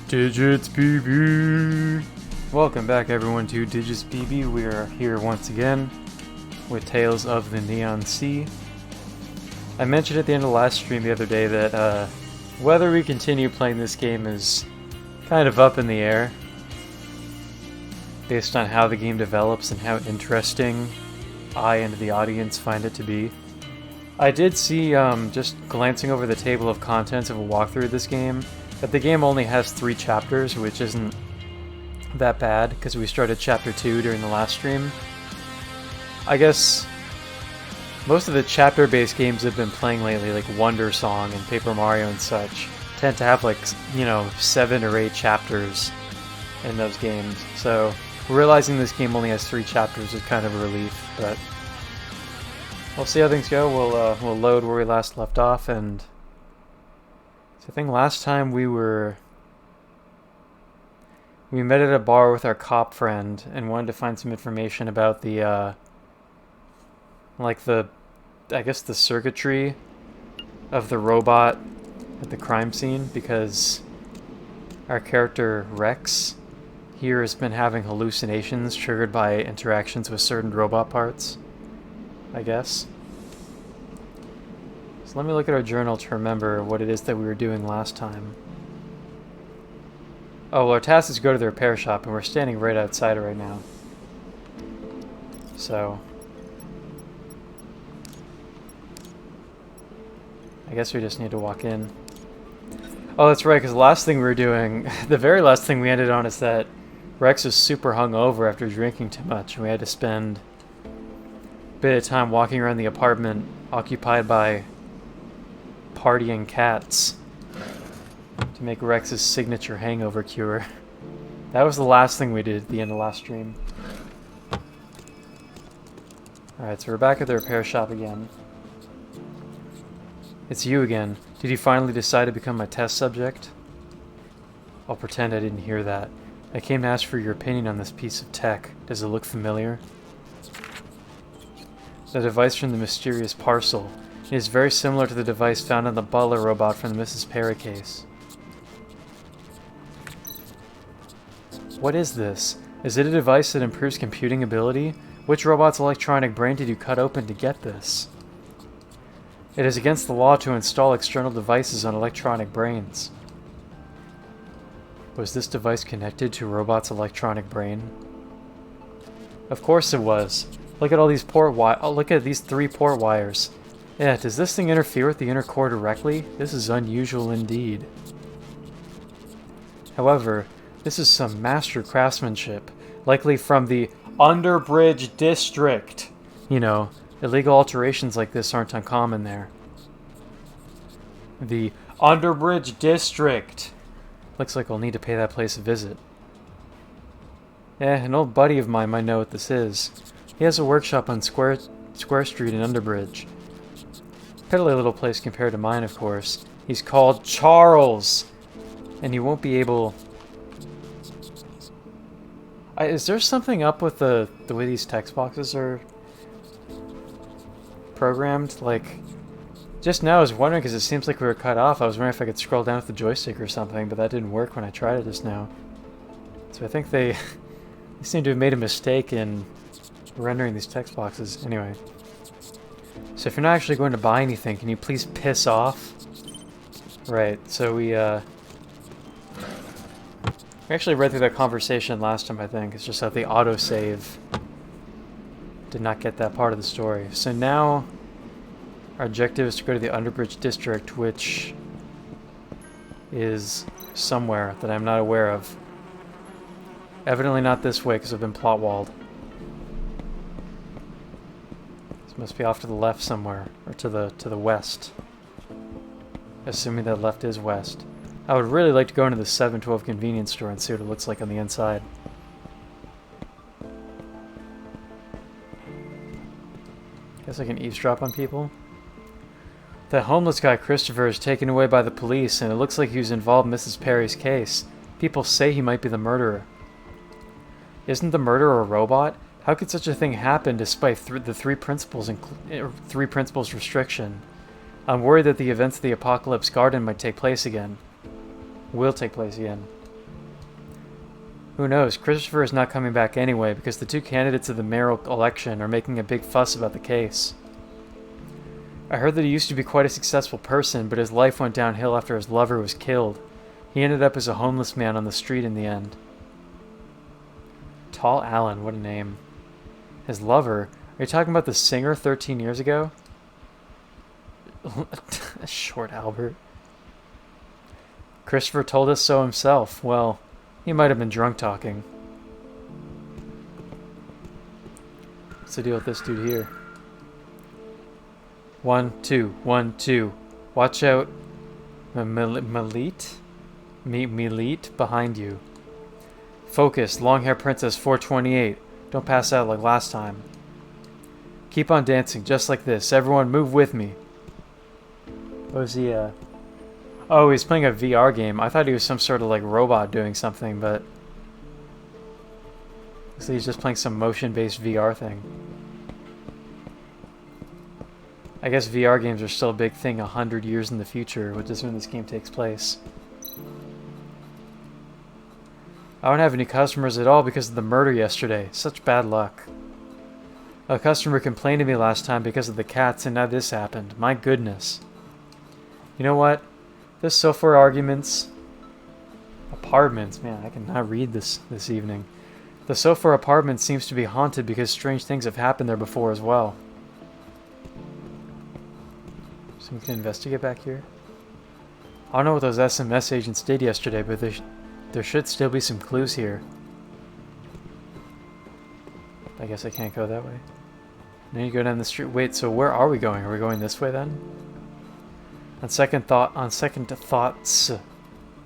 Digits BB! Welcome back everyone to Digits BB. We are here once again with Tales of the Neon Sea. I mentioned at the end of the last stream the other day that whether we continue playing this game is kind of up in the air based on how the game develops and how interesting I and the audience find it to be. I did see, just glancing over the table of contents of a walkthrough of this game, that the game only has 3 chapters, which isn't that bad, because we started chapter 2 during the last stream. I guess most of the chapter-based games I've been playing lately, like Wonder Song and Paper Mario and such, tend to have like, 7 or 8 chapters in those games. So realizing this game only has 3 chapters is kind of a relief, but we'll see how things go. We'll load where we last left off, and I think last time we met at a bar with our cop friend and wanted to find some information about the I guess the circuitry of the robot at the crime scene, because our character Rex here has been having hallucinations triggered by interactions with certain robot parts, I guess. So let me look at our journal to remember what it is that we were doing last time. Oh, well, our task is to go to the repair shop, and we're standing right outside it right now. So I guess we just need to walk in. Oh, that's right, because the last thing we were doing, the very last thing we ended on is that Rex was super hungover after drinking too much, and we had to spend a bit of time walking around the apartment occupied by partying cats to make Rex's signature hangover cure. That was the last thing we did at the end of last stream. Alright, so we're back at the repair shop again. It's you again. Did you finally decide to become my test subject? I'll pretend I didn't hear that. I came to ask for your opinion on this piece of tech. Does it look familiar? The device from the mysterious parcel. It is very similar to the device found on the butler robot from the Mrs. Perry case. What is this? Is it a device that improves computing ability? Which robot's electronic brain did you cut open to get this? It is against the law to install external devices on electronic brains. Was this device connected to a robot's electronic brain? Of course it was. Look at all these look at these 3 port wires. Yeah, does this thing interfere with the inner core directly? This is unusual indeed. However, this is some master craftsmanship, likely from the Underbridge District. You know, illegal alterations like this aren't uncommon there. The Underbridge District. Looks like I'll need to pay that place a visit. An old buddy of mine might know what this is. He has a workshop on Square Street in Underbridge. Piddly little place compared to mine, of course. He's called Charles, and he won't be able... is there something up with the way these text boxes are programmed? Like, just now I was wondering, because it seems like we were cut off. I was wondering if I could scroll down with the joystick or something, but that didn't work when I tried it just now. So I think they seem to have made a mistake in rendering these text boxes. Anyway. So if you're not actually going to buy anything, can you please piss off? Right, so we actually read through that conversation last time, I think. It's just that the autosave did not get that part of the story. So now our objective is to go to the Underbridge District, which is somewhere that I'm not aware of. Evidently not this way, because I've been plot-walled. This must be off to the left somewhere, or to the west. Assuming that left is west. I would really like to go into the 712 convenience store and see what it looks like on the inside. Guess I can eavesdrop on people. That homeless guy Christopher is taken away by the police, and it looks like he was involved in Mrs. Perry's case. People say he might be the murderer. Isn't the murderer a robot? How could such a thing happen despite the three principles restriction? I'm worried that the events of the Apocalypse Garden might take place again. Will take place again. Who knows? Christopher is not coming back anyway because the two candidates of the mayoral election are making a big fuss about the case. I heard that he used to be quite a successful person, but his life went downhill after his lover was killed. He ended up as a homeless man on the street in the end. Tall Allen, what a name. His lover? Are you talking about the singer 13 years ago? Short Albert. Christopher told us so himself. Well, he might have been drunk talking. What's the deal with this dude here? 1, 2, 1, 2. Watch out. Melit behind you. Focus. Long hair princess 428. Don't pass out like last time. Keep on dancing just like this. Everyone move with me. What was he, Oh, he's playing a VR game. I thought he was some sort of like robot doing something, but looks like he's just playing some motion-based VR thing. I guess VR games are still a big thing 100 years in the future, which is when this game takes place. I don't have any customers at all because of the murder yesterday. Such bad luck. A customer complained to me last time because of the cats, and now this happened. My goodness. You know what? This sofa arguments... Apartments. Man, I cannot read this evening. The sofa apartment seems to be haunted because strange things have happened there before as well. So we can investigate back here. I don't know what those SMS agents did yesterday, but there should still be some clues here. I guess I can't go that way. Then you go down the street. Wait, so where are we going? Are we going this way then? On second thoughts,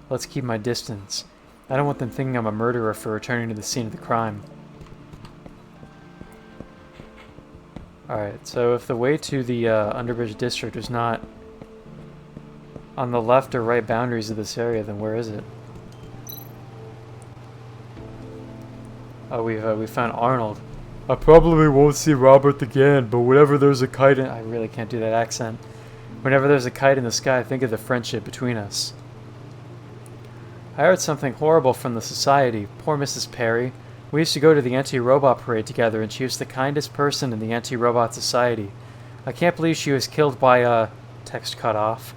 let's keep my distance. I don't want them thinking I'm a murderer for returning to the scene of the crime. Alright, so if the way to the Underbridge District is not on the left or right boundaries of this area, then where is it? Oh, we found Arnold. I probably won't see Robert again, but whenever there's a kite in... I really can't do that accent. Whenever there's a kite in the sky, think of the friendship between us. I heard something horrible from the society. Poor Mrs. Perry. We used to go to the anti-robot parade together, and she was the kindest person in the anti-robot society. I can't believe she was killed by, text cut off.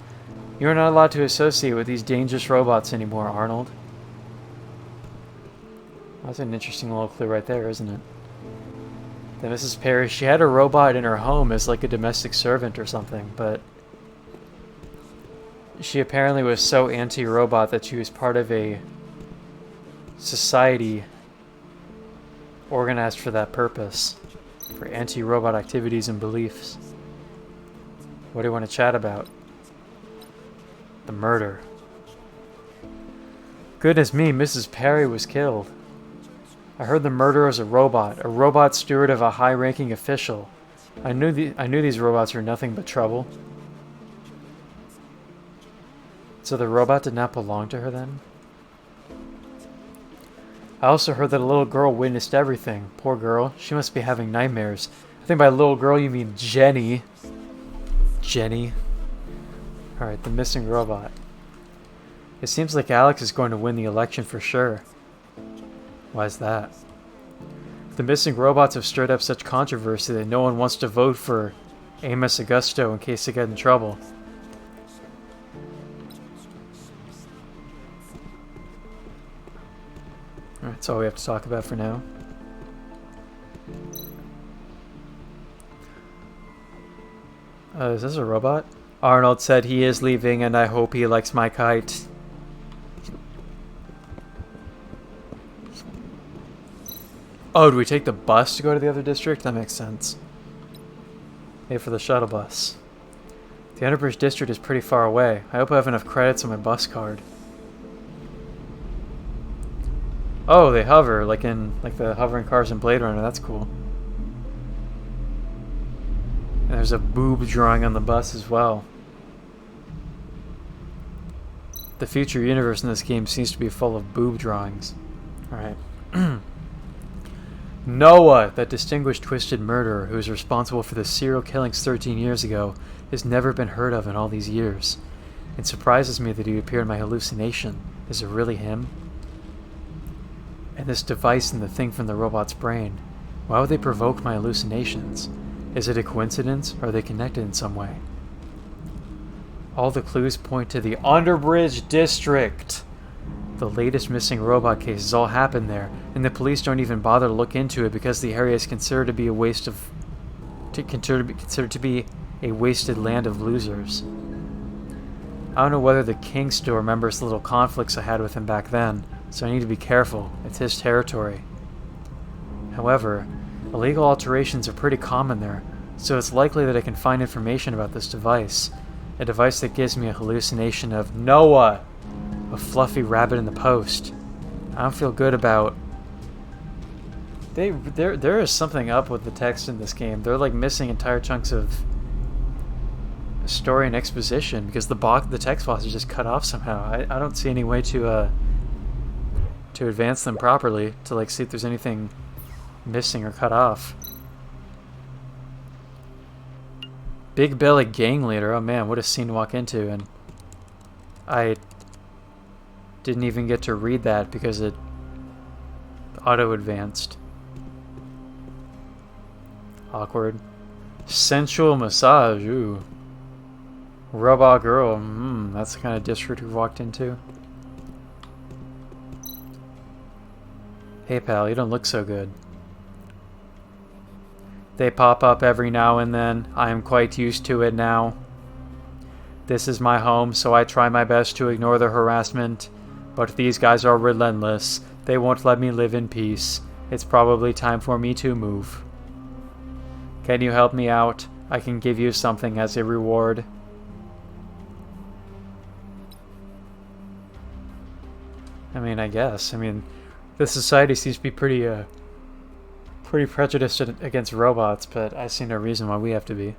You are not allowed to associate with these dangerous robots anymore, Arnold. That's an interesting little clue right there, isn't it? That Mrs. Perry, she had a robot in her home as like a domestic servant or something, but she apparently was so anti-robot that she was part of a society organized for that purpose, for anti-robot activities and beliefs. What do you want to chat about? The murder. Goodness me, Mrs. Perry was killed. I heard the murderer was a robot steward of a high-ranking official. I knew these robots were nothing but trouble. So the robot did not belong to her then? I also heard that a little girl witnessed everything. Poor girl. She must be having nightmares. I think by little girl you mean Jenny. Jenny. Alright, the missing robot. It seems like Alex is going to win the election for sure. Why is that? The missing robots have stirred up such controversy that no one wants to vote for Amos Augusto in case they get in trouble. Alright, that's all we have to talk about for now. Is this a robot? Arnold said he is leaving and I hope he likes my kite. Oh, do we take the bus to go to the other district? That makes sense. Pay for the shuttle bus. The Underbridge district is pretty far away. I hope I have enough credits on my bus card. Oh, they hover, like the hovering cars in Blade Runner. That's cool. And there's a boob drawing on the bus as well. The future universe in this game seems to be full of boob drawings. Alright. Noah, that distinguished twisted murderer who is responsible for the serial killings 13 years ago, has never been heard of in all these years. It surprises me that he appeared in my hallucination. Is it really him? And this device and the thing from the robot's brain. Why would they provoke my hallucinations? Is it a coincidence, or are they connected in some way? All the clues point to the Underbridge District. The latest missing robot cases all happened there, and the police don't even bother to look into it because the area is considered to be a wasted land of losers. I don't know whether the king still remembers the little conflicts I had with him back then, so I need to be careful. It's his territory. However, illegal alterations are pretty common there, so it's likely that I can find information about this device. A device that gives me a hallucination of Noah, a fluffy rabbit in the post. I don't feel good about... There is something up with the text in this game. They're like missing entire chunks of story and exposition because the text box is just cut off somehow. I don't see any way to advance them properly, to like see if there's anything missing or cut off. Big Belly gang leader. Oh man, what a scene to walk into. And I didn't even get to read that because it auto-advanced. Awkward. Sensual massage. Ooh. Robot girl. That's the kind of district we walked into. Hey pal, you don't look so good. They pop up every now and then. I am quite used to it now. This is my home, so I try my best to ignore the harassment. But these guys are relentless. They won't let me live in peace. It's probably time for me to move. Can you help me out? I can give you something as a reward. I mean, I guess. I mean, the society seems to be pretty prejudiced against robots, but I see no reason why we have to be.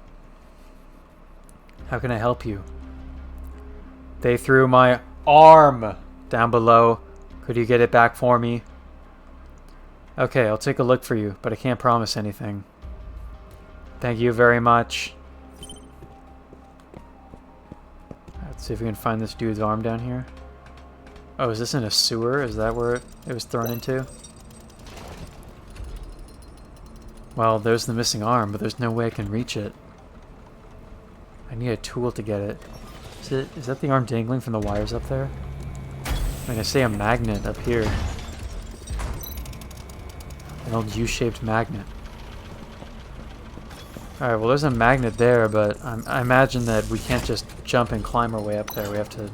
How can I help you? They threw my arm down below. Could you get it back for me? Okay, I'll take a look for you, but I can't promise anything. Thank you very much. Let's see if we can find this dude's arm down here. Oh, is this in a sewer? Is that where it was thrown into? Well, there's the missing arm, but there's no way I can reach it. I need a tool to get it. Is that the arm dangling from the wires up there? I mean, I see a magnet up here. An old U-shaped magnet. Alright, well there's a magnet there, but I imagine that we can't just jump and climb our way up there. We have to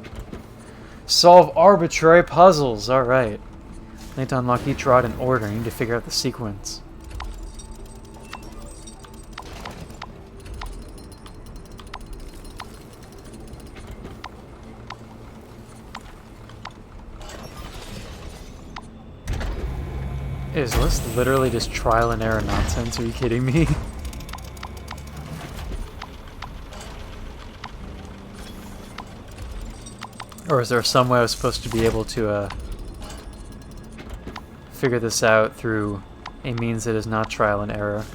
solve arbitrary puzzles. Alright. I need to unlock each rod in order. I need to figure out the sequence. Is this literally just trial and error nonsense? Are you kidding me? Or is there some way I was supposed to be able to figure this out through a means that is not trial and error?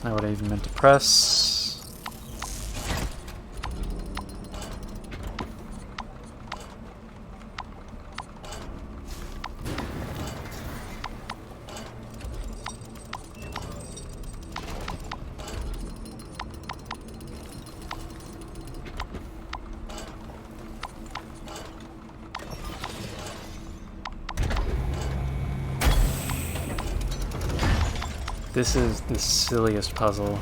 Not what I even meant to press. This is the silliest puzzle.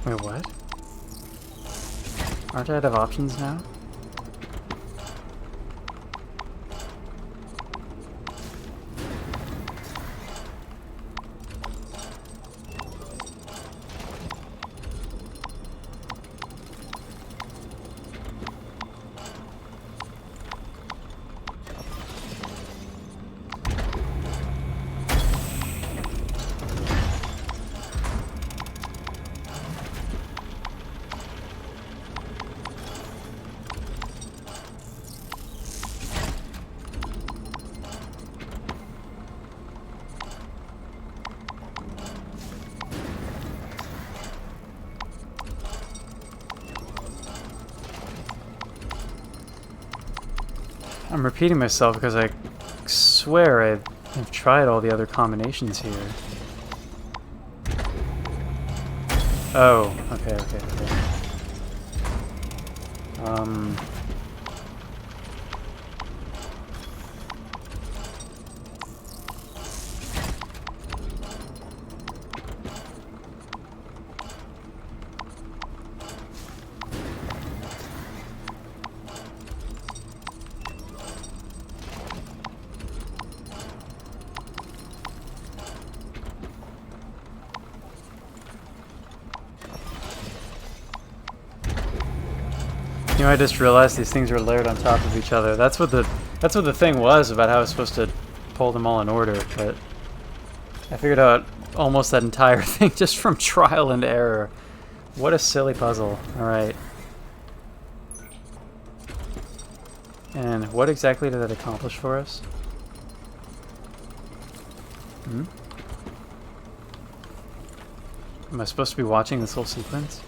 Wait, what? Aren't I out of options now? I'm repeating myself because I swear I've tried all the other combinations here. Oh, okay. You know, I just realized these things are layered on top of each other. That's what the thing was about how I was supposed to pull them all in order, but I figured out almost that entire thing just from trial and error. What a silly puzzle. Alright. And what exactly did that accomplish for us? Am I supposed to be watching this whole sequence?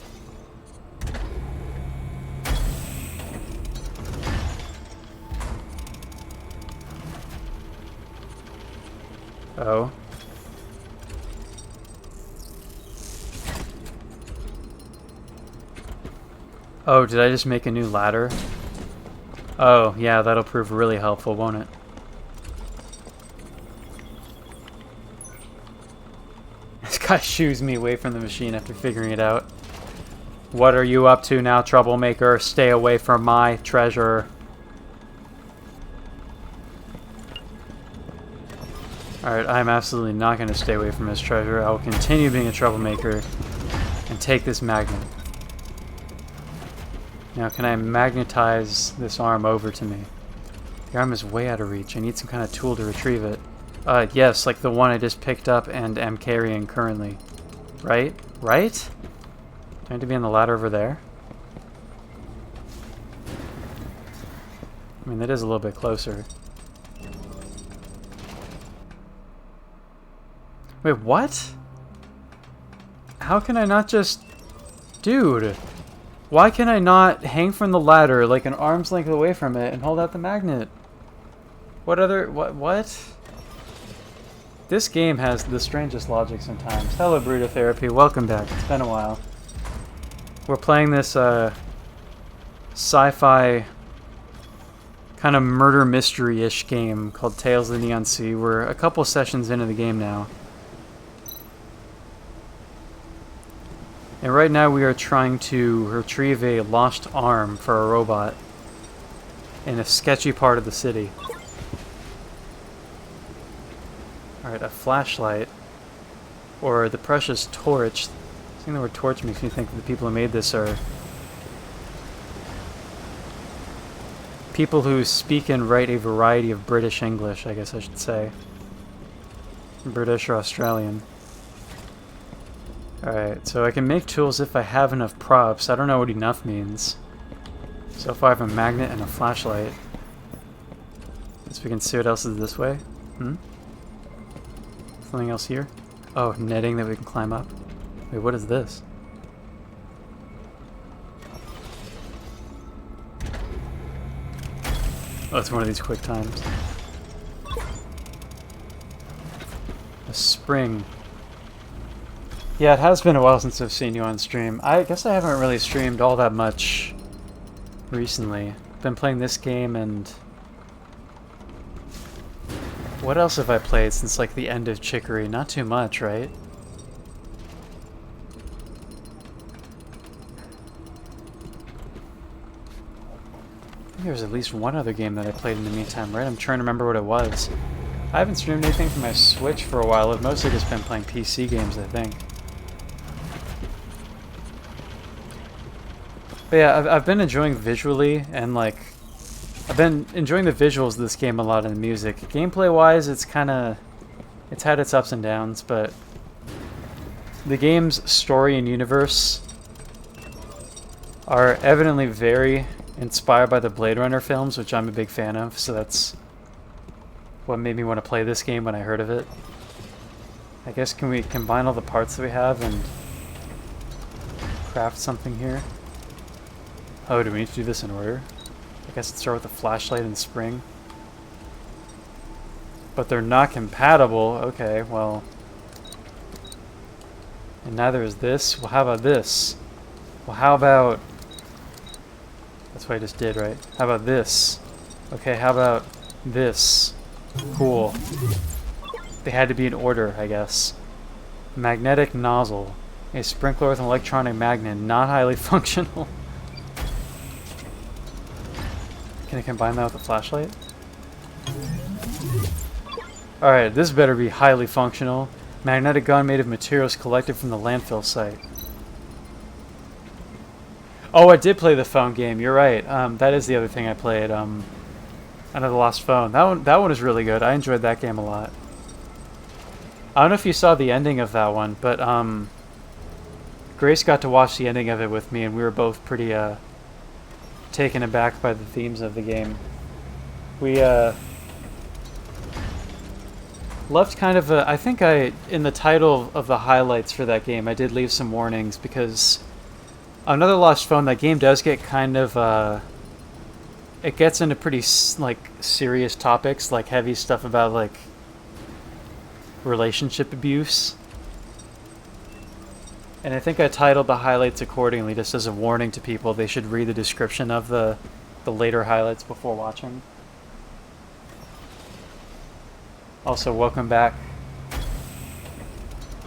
Oh. Oh, did I just make a new ladder? Oh, yeah, that'll prove really helpful, won't it? This guy shoos me away from the machine after figuring it out. What are you up to now, troublemaker? Stay away from my treasure. Alright, I'm absolutely not going to stay away from his treasure. I will continue being a troublemaker and take this magnet. Now, can I magnetize this arm over to me? The arm is way out of reach. I need some kind of tool to retrieve it. Yes, like the one I just picked up and am carrying currently. Right? Right? Do I need to be on the ladder over there? I mean, that is a little bit closer. Wait, what? How can I not just... Dude! Why can I not hang from the ladder like an arm's length away from it and hold out the magnet? What other... What? This game has the strangest logic sometimes. Hello, Brutotherapy. Welcome back. It's been a while. We're playing this, sci-fi kind of murder mystery-ish game called Tales of the Neon Sea. We're a couple sessions into the game now. And right now we are trying to retrieve a lost arm for a robot in a sketchy part of the city. Alright, a flashlight. Or the precious torch. Seeing the word torch makes me think that the people who made this are people who speak and write a variety of British English, I guess I should say. British or Australian. Alright, so I can make tools if I have enough props. I don't know what enough means. So if I have a magnet and a flashlight. Guess we can see what else is this way. Something else here? Oh, netting that we can climb up. Wait, what is this? Oh, it's one of these quick times. A spring. Yeah, it has been a while since I've seen you on stream. I guess I haven't really streamed all that much recently. Been playing this game and... What else have I played since like the end of Chicory? Not too much, right? think there was at least one other game that I played in the meantime, right? I'm trying to remember what it was. I haven't streamed anything from my Switch for a while. I've mostly just been playing PC games, I think. But yeah, I've been enjoying visually, and like, I've been enjoying the visuals of this game a lot, and the music. Gameplay-wise, it's had its ups and downs, but the game's story and universe are evidently very inspired by the Blade Runner films, which I'm a big fan of, so that's what made me want to play this game when I heard of it. I guess, can we combine all the parts that we have and craft something here? Oh, do we need to do this in order? I guess let's start with the flashlight and spring. But they're not compatible. Okay, well. And neither is this. Well, how about this? Well, how about... That's what I just did, right? How about this? Okay, how about this? Cool. They had to be in order, I guess. Magnetic nozzle. A sprinkler with an electronic magnet. Not highly functional. Can I combine that with a flashlight? Alright, this better be highly functional. Magnetic gun made of materials collected from the landfill site. Oh, I did play the phone game. You're right. That is the other thing I played. Under the Lost Phone. That one is really good. I enjoyed that game a lot. I don't know if you saw the ending of that one, but Grace got to watch the ending of it with me, and we were both pretty taken aback by the themes of the game. We left kind of a... I think in the title of the highlights for that game, I did leave some warnings, because Another Lost Phone, that game does get kind of... it gets into pretty, like, serious topics, like heavy stuff about, like, relationship abuse. And I think I titled the highlights accordingly, just as a warning to people. They should read the description of the later highlights before watching. Also, welcome back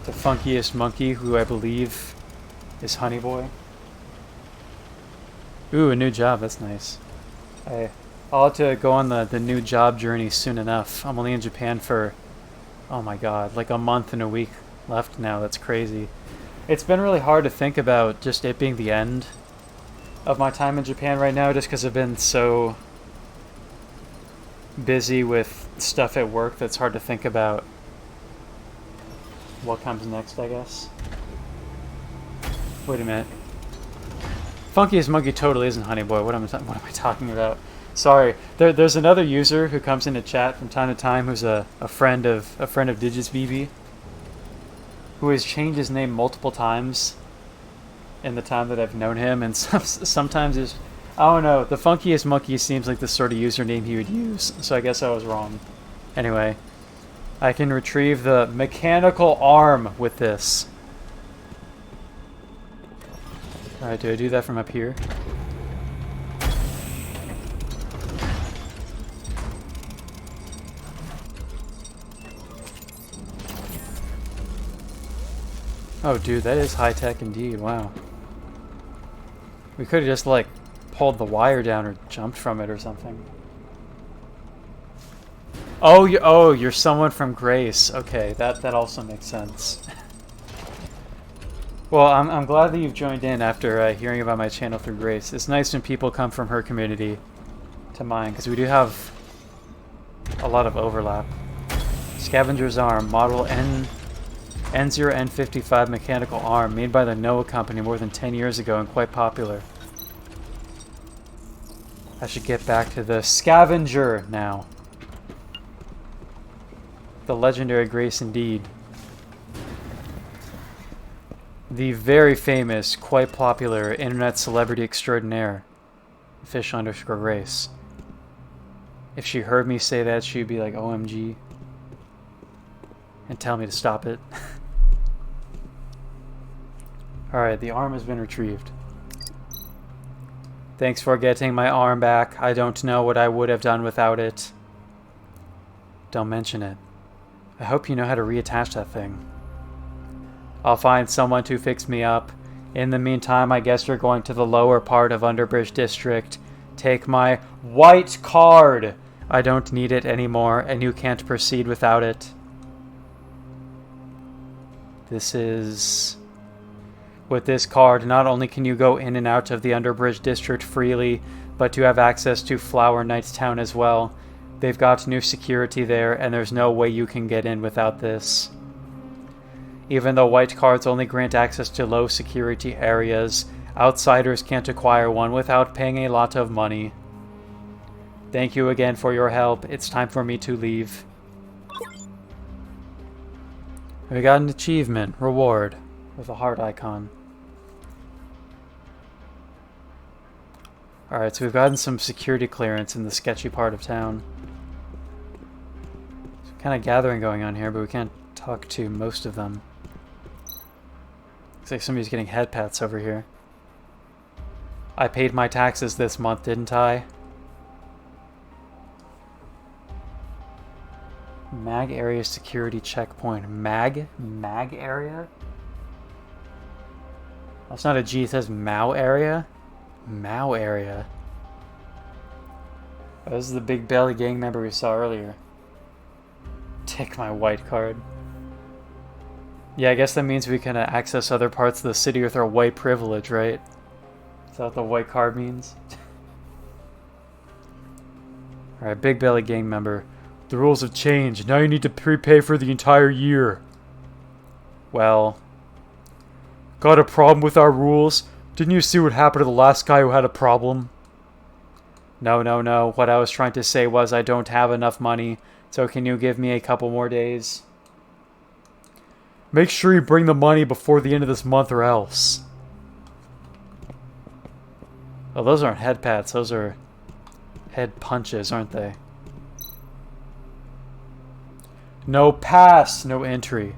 to Funkiest Monkey, who I believe is Honey Boy. Ooh, a new job, that's nice. I'll have to go on the new job journey soon enough. I'm only in Japan for, oh my god, like a month and a week left now. That's crazy. It's been really hard to think about just it being the end of my time in Japan right now, just because I've been so busy with stuff at work that's hard to think about what comes next, I guess. Wait a minute. Funkiest Monkey totally isn't Honey Boy. What am I talking about? Sorry. There's another user who comes into chat from time to time who's a friend of DigisBB, who has changed his name multiple times in the time that I've known him, and sometimes it's... I don't know, the Funkiest Monkey seems like the sort of username he would use, so I guess I was wrong. Anyway, I can retrieve the mechanical arm with this. Alright, do I do that from up here? Oh, dude, that is high-tech indeed. Wow. We could have just, like, pulled the wire down or jumped from it or something. Oh, you're someone from Grace. Okay, that also makes sense. Well, I'm glad that you've joined in after hearing about my channel through Grace. It's nice when people come from her community to mine, because we do have a lot of overlap. Scavenger's Arm, model N0N55 mechanical arm, made by the Noah Company more than 10 years ago and quite popular. I should get back to the Scavenger now. The legendary Grace indeed. The very famous, quite popular internet celebrity extraordinaire, Fish_Grace. If she heard me say that, she'd be like, OMG. And tell me to stop it. Alright, the arm has been retrieved. Thanks for getting my arm back. I don't know what I would have done without it. Don't mention it. I hope you know how to reattach that thing. I'll find someone to fix me up. In the meantime, I guess you're going to the lower part of Underbridge District Take my white card! I don't need it anymore, and you can't proceed without it. This is... With this card, not only can you go in and out of the Underbridge District freely, but you have access to Flower Knight Town as well. They've got new security there, and there's no way you can get in without this. Even though white cards only grant access to low security areas, outsiders can't acquire one without paying a lot of money. Thank you again for your help. It's time for me to leave. We got an achievement, reward, with a heart icon. Alright, so we've gotten some security clearance in the sketchy part of town. There's kind of gathering going on here, but we can't talk to most of them. Looks like somebody's getting head pats over here. I paid my taxes this month, didn't I? Mag area security checkpoint. Mag area? That's not a G, it says Mao area? Mao area. Oh, this is the big belly gang member we saw earlier. Take my white card. Yeah, I guess that means we can access other parts of the city with our white privilege, right? Is that what the white card means? Alright, big belly gang member. The rules have changed. Now you need to prepay for the entire year. Well... Got a problem with our rules? Didn't you see what happened to the last guy who had a problem? No. What I was trying to say was I don't have enough money, so can you give me a couple more days? Make sure you bring the money before the end of this month or else. Oh, those aren't head pats, those are head punches, aren't they? No pass, no entry.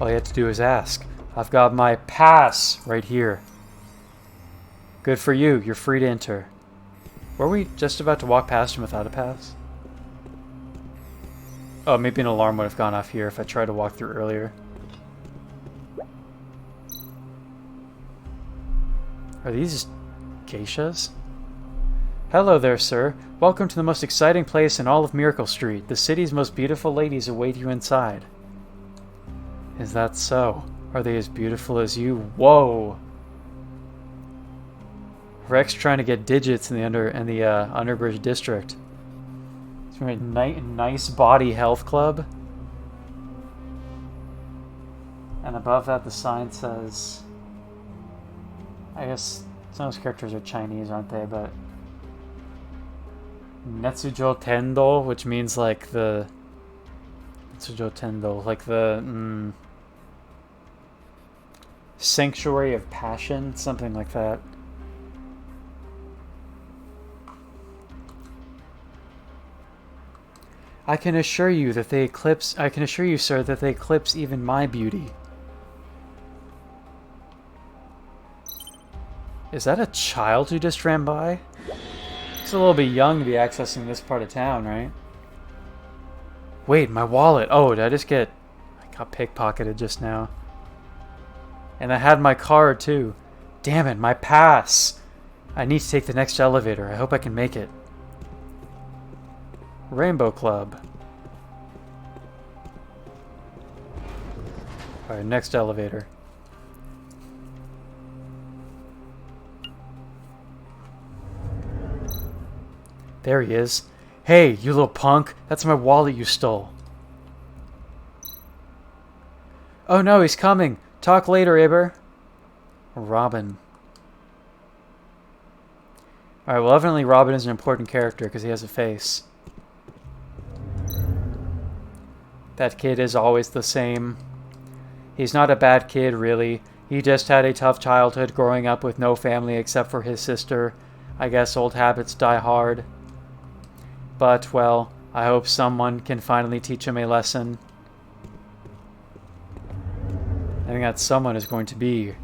All you have to do is ask. I've got my pass right here. Good for you, you're free to enter. Were we just about to walk past him without a pass? Oh, maybe an alarm would have gone off here if I tried to walk through earlier. Are these geishas? Hello there, sir. Welcome to the most exciting place in all of Miracle Street. The city's most beautiful ladies await you inside. Is that so? Are they as beautiful as you? Whoa! Rex trying to get digits in the Underbridge District. It's a nice body health club. And above that the sign says... I guess some of those characters are Chinese, aren't they? But... Netsujo Tendo, which means like the... Netsujo Tendo, like the... Sanctuary of Passion, something like that. I can assure you, sir, that they eclipse even my beauty. Is that a child who just ran by? He's a little bit young to be accessing this part of town, right? Wait, my wallet. Oh, did I just get... I got pickpocketed just now. And I had my card, too. Damn it, my pass! I need to take the next elevator. I hope I can make it. Rainbow Club. Alright, next elevator. There he is. Hey, you little punk. That's my wallet you stole. Oh no, he's coming. Talk later, Iber. Robin. Alright, well, evidently Robin is an important character because he has a face. That kid is always the same. He's not a bad kid, really. He just had a tough childhood growing up with no family except for his sister. I guess old habits die hard. But, well, I hope someone can finally teach him a lesson. I think that someone is going to be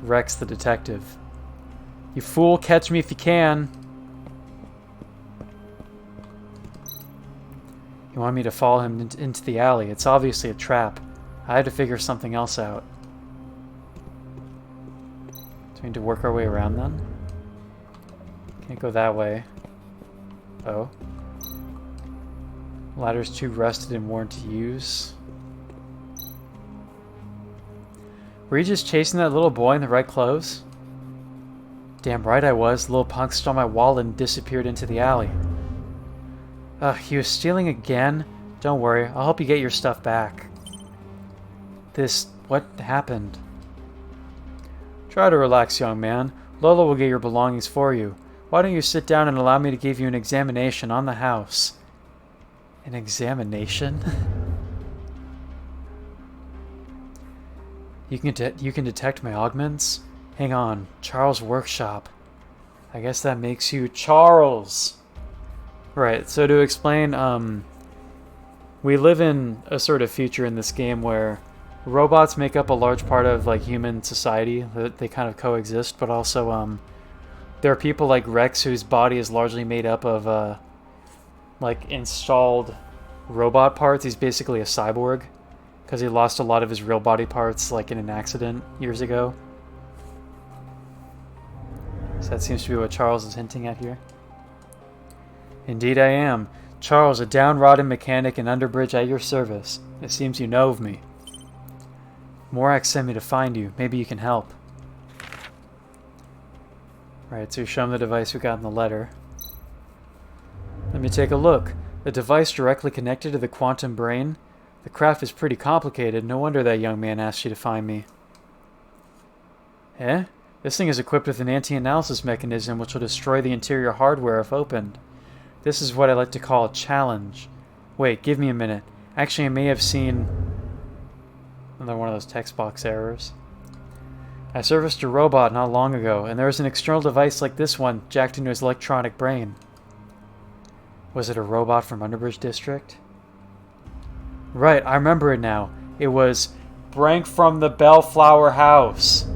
Rex the detective. You fool, catch me if you can. You want me to follow him into the alley. It's obviously a trap. I had to figure something else out. Do we need to work our way around then? Can't go that way. Oh. Ladder's too rusted and worn to use. Were you just chasing that little boy in the right clothes? Damn right I was. The little punk stole my wallet and disappeared into the alley. Ugh, he was stealing again? Don't worry, I'll help you get your stuff back. What happened? Try to relax, young man. Lola will get your belongings for you. Why don't you sit down and allow me to give you an examination on the house? An examination? You can detect my augments? Hang on, Charles' workshop. I guess that makes you Charles! Right, so to explain, we live in a sort of future in this game where robots make up a large part of, like, human society. They kind of coexist, but also, there are people like Rex whose body is largely made up of, like, installed robot parts. He's basically a cyborg, because he lost a lot of his real body parts, like, in an accident years ago. So that seems to be what Charles is hinting at here. Indeed I am. Charles, a downrodden mechanic in Underbridge at your service. It seems you know of me. Morak sent me to find you. Maybe you can help. Right, so you show him the device we got in the letter. Let me take a look. The device directly connected to the quantum brain? The craft is pretty complicated. No wonder that young man asked you to find me. Eh? This thing is equipped with an anti-analysis mechanism which will destroy the interior hardware if opened. This is what I like to call a challenge. Wait, give me a minute. Actually, I may have seen another one of those text box errors. I serviced a robot not long ago, and there was an external device like this one jacked into his electronic brain. Was it a robot from Underbridge District? Right, I remember it now. It was Brank from the Bellflower House.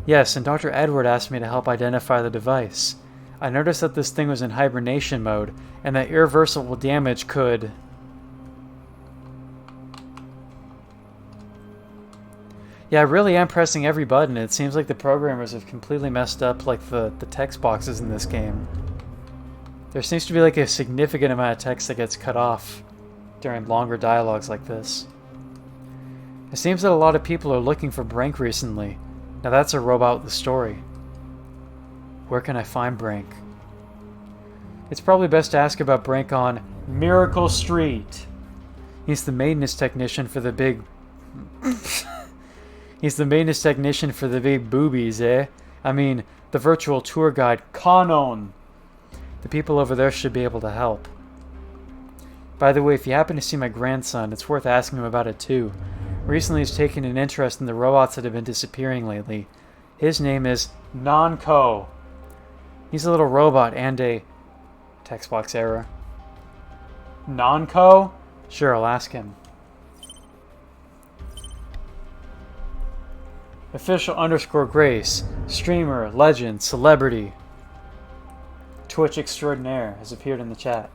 Yes, and Dr. Edward asked me to help identify the device. I noticed that this thing was in hibernation mode, and that irreversible damage could... Yeah, I really am pressing every button. It seems like the programmers have completely messed up, like, the text boxes in this game. There seems to be, like, a significant amount of text that gets cut off during longer dialogues like this. It seems that a lot of people are looking for Brank recently. Now that's a robot with a story. Where can I find Brank? It's probably best to ask about Brank on Miracle Street. He's the maintenance technician for the big... He's the maintenance technician for the big boobies, eh? I mean, the virtual tour guide, Kanon. The people over there should be able to help. By the way, if you happen to see my grandson, it's worth asking him about it too. Recently he's taken an interest in the robots that have been disappearing lately. His name is Nonko. He's a little robot and a... text box error. Nonko? Sure, I'll ask him. Official_Grace. Streamer, legend, celebrity. Twitch extraordinaire has appeared in the chat.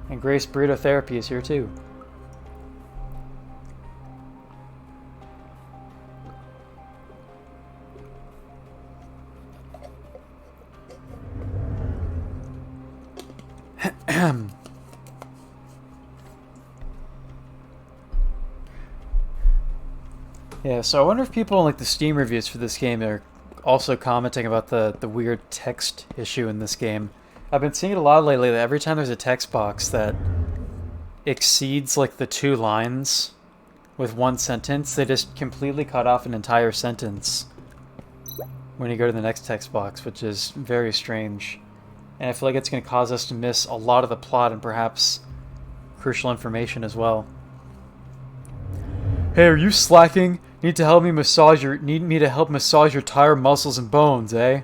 And Grace Burrito Therapy is here too. Yeah, so I wonder if people in, like, the Steam reviews for this game are also commenting about the weird text issue in this game. I've been seeing it a lot lately that every time there's a text box that exceeds, like, the 2 lines with one sentence, they just completely cut off an entire sentence when you go to the next text box, which is very strange. And I feel like it's going to cause us to miss a lot of the plot and perhaps crucial information as well. Hey, are you slacking? Need me to help massage your tired muscles and bones, eh?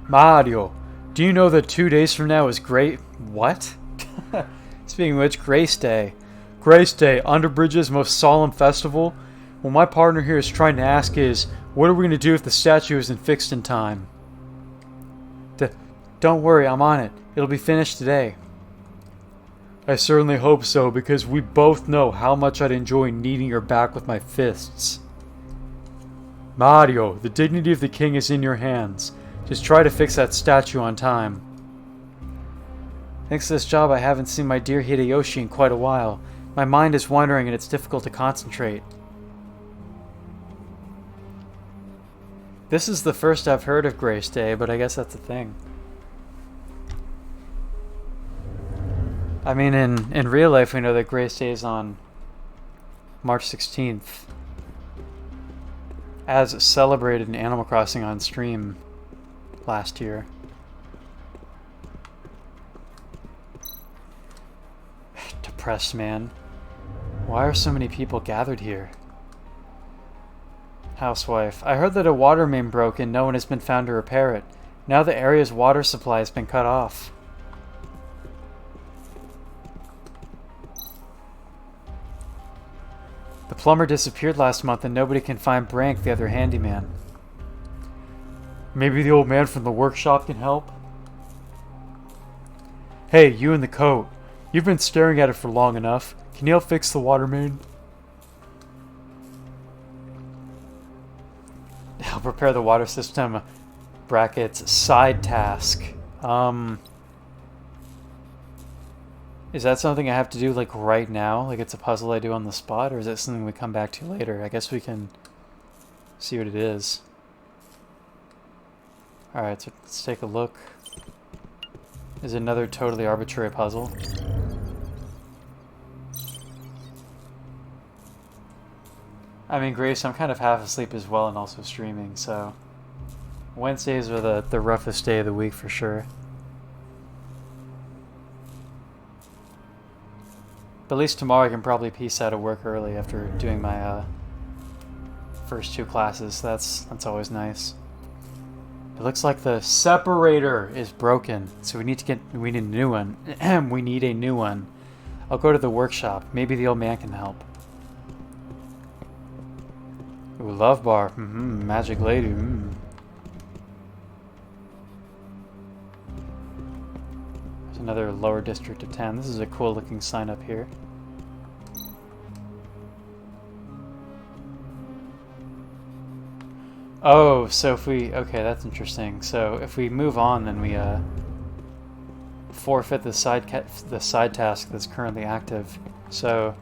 Mario, do you know that 2 days from now is great? What? Speaking of which, Grace Day. Grace Day, Underbridge's most solemn festival. What my partner here is trying to ask is, what are we going to do if the statue isn't fixed in time? Don't worry, I'm on it. It'll be finished today. I certainly hope so, because we both know how much I'd enjoy kneading your back with my fists. Mario, the dignity of the king is in your hands. Just try to fix that statue on time. Thanks to this job, I haven't seen my dear Hideyoshi in quite a while. My mind is wandering and it's difficult to concentrate. This is the first I've heard of Grace Day, but I guess that's a thing. I mean, in real life, we know that Grace Day is on March 16th. As celebrated in Animal Crossing on stream last year. Depressed man. Why are so many people gathered here? Housewife. I heard that a water main broke and no one has been found to repair it. Now the area's water supply has been cut off. The plumber disappeared last month and nobody can find Brank, the other handyman. Maybe the old man from the workshop can help? Hey, you in the coat. You've been staring at it for long enough. Can you help fix the water main? Help repair the water system. Brackets. Side task. Is that something I have to do, like, right now? Like, it's a puzzle I do on the spot? Or is that something we come back to later? I guess we can see what it is. Alright, so let's take a look. Is it another totally arbitrary puzzle? I mean, Grace, I'm kind of half asleep as well and also streaming, so... Wednesdays are the roughest day of the week for sure. But at least tomorrow I can probably peace out of work early after doing my first 2 classes. That's always nice. It looks like the separator is broken, so we need a new one. We need a new one. I'll go to the workshop. Maybe the old man can help. Ooh, love bar. Magic lady. There's another lower district of town. This is a cool looking sign up here. Oh, so if we... Okay, that's interesting. So if we move on, then we forfeit the side task that's currently active. So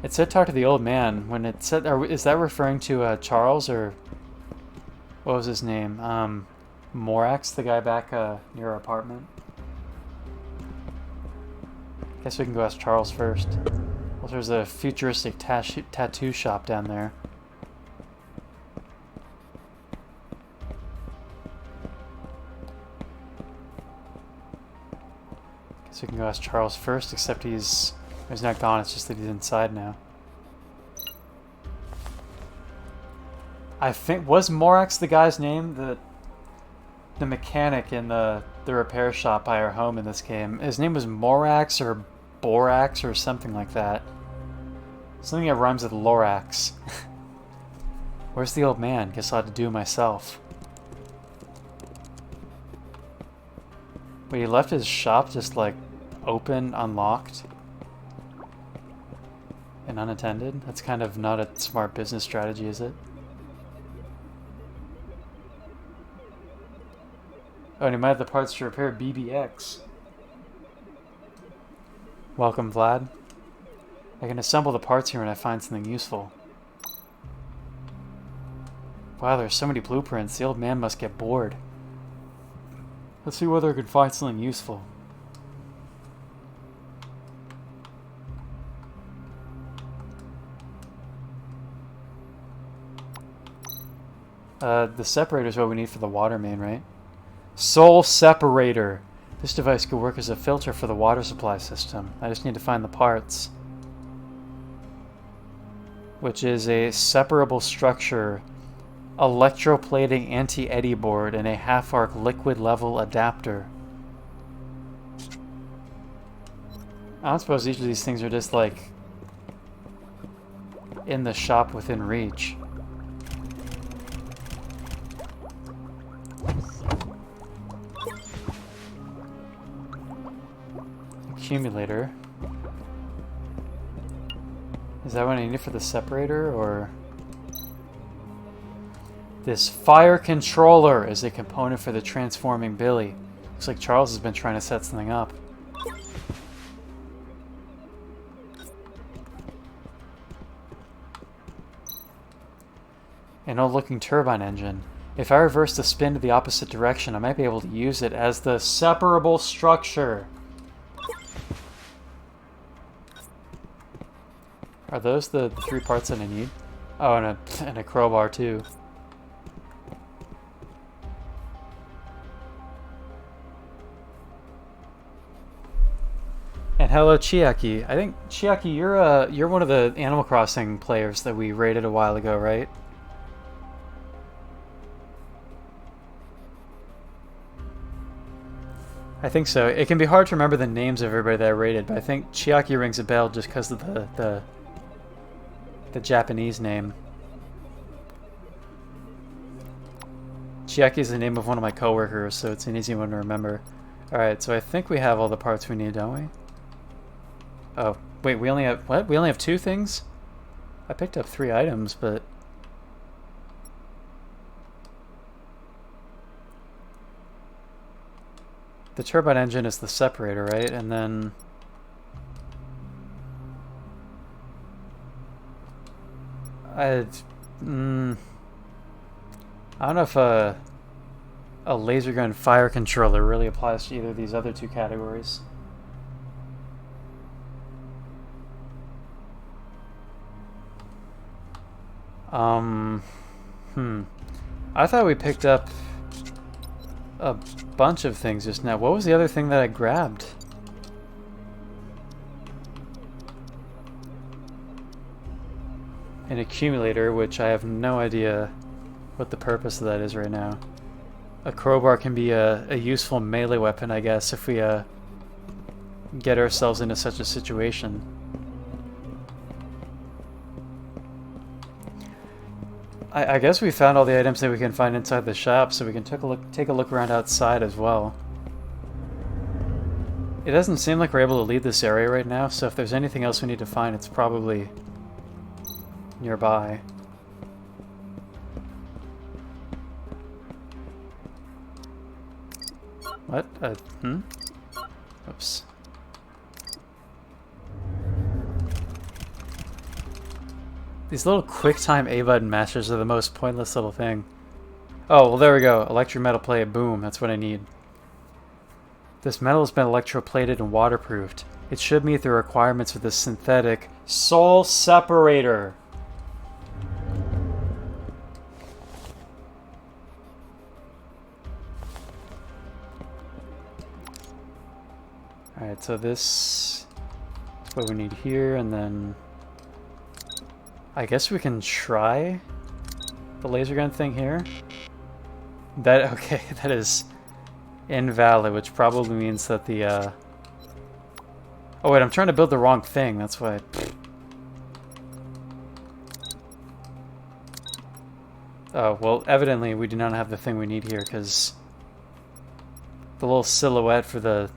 it said talk to the old man. When it said, is that referring to Charles, or what was his name? Morax, the guy back near our apartment. Guess we can go ask Charles first. Well, there's a futuristic tattoo shop down there. Guess we can go ask Charles first, except he's not gone, it's just that he's inside now. I think, was Morax the guy's name? The mechanic in the repair shop by our home in this game. His name was Morax or Borax or something like that. Something that rhymes with Lorax. Where's the old man? Guess I'll have to do it myself. Wait, he left his shop just like open, unlocked, and unattended? That's kind of not a smart business strategy, is it? Oh, and he might have the parts to repair BBX. Welcome, Vlad. I can assemble the parts here when I find something useful. Wow, there's so many blueprints. The old man must get bored. Let's see whether I can find something useful. The separator is what we need for the water main, right? Soul separator. This device could work as a filter for the water supply system. I just need to find the parts. Which is a separable structure, electroplating anti-eddy board, and a half-arc liquid level adapter. I don't suppose each of these things are just like in the shop within reach. Accumulator. Is that what I need for the separator, or... This fire controller is a component for the transforming Billy. Looks like Charles has been trying to set something up. An old-looking turbine engine. If I reverse the spin to the opposite direction, I might be able to use it as the separable structure. Are those the 3 parts that I need? Oh, and a crowbar too. And hello, Chiaki. I think Chiaki, you're one of the Animal Crossing players that we raided a while ago, right? I think so. It can be hard to remember the names of everybody that I raided, but I think Chiaki rings a bell just because of the Japanese name. Chiaki is the name of one of my coworkers, so it's an easy one to remember. Alright, so I think we have all the parts we need, don't we? Oh, wait, we only have... What? We only have 2 things? I picked up 3 items, but... The turbine engine is the separator, right? And then... I don't know if a laser gun fire controller really applies to either of these other 2 categories. I thought we picked up a bunch of things just now. What was the other thing that I grabbed? An accumulator, which I have no idea what the purpose of that is right now. A crowbar can be a useful melee weapon, I guess, if we get ourselves into such a situation. I guess we found all the items that we can find inside the shop, so we can take a look around outside as well. It doesn't seem like we're able to leave this area right now, so if there's anything else we need to find, it's probably nearby. What? Oops. These little QuickTime A button mashers are the most pointless little thing. Oh, well there we go. Electrometal plate. Boom. That's what I need. This metal has been electroplated and waterproofed. It should meet the requirements for this synthetic soul separator. Alright, so this is what we need here, and then... I guess we can try the laser gun thing here. Okay, that is invalid, which probably means that the, Oh wait, I'm trying to build the wrong thing, that's why... Oh, well, evidently we do not have the thing we need here, because the little silhouette for the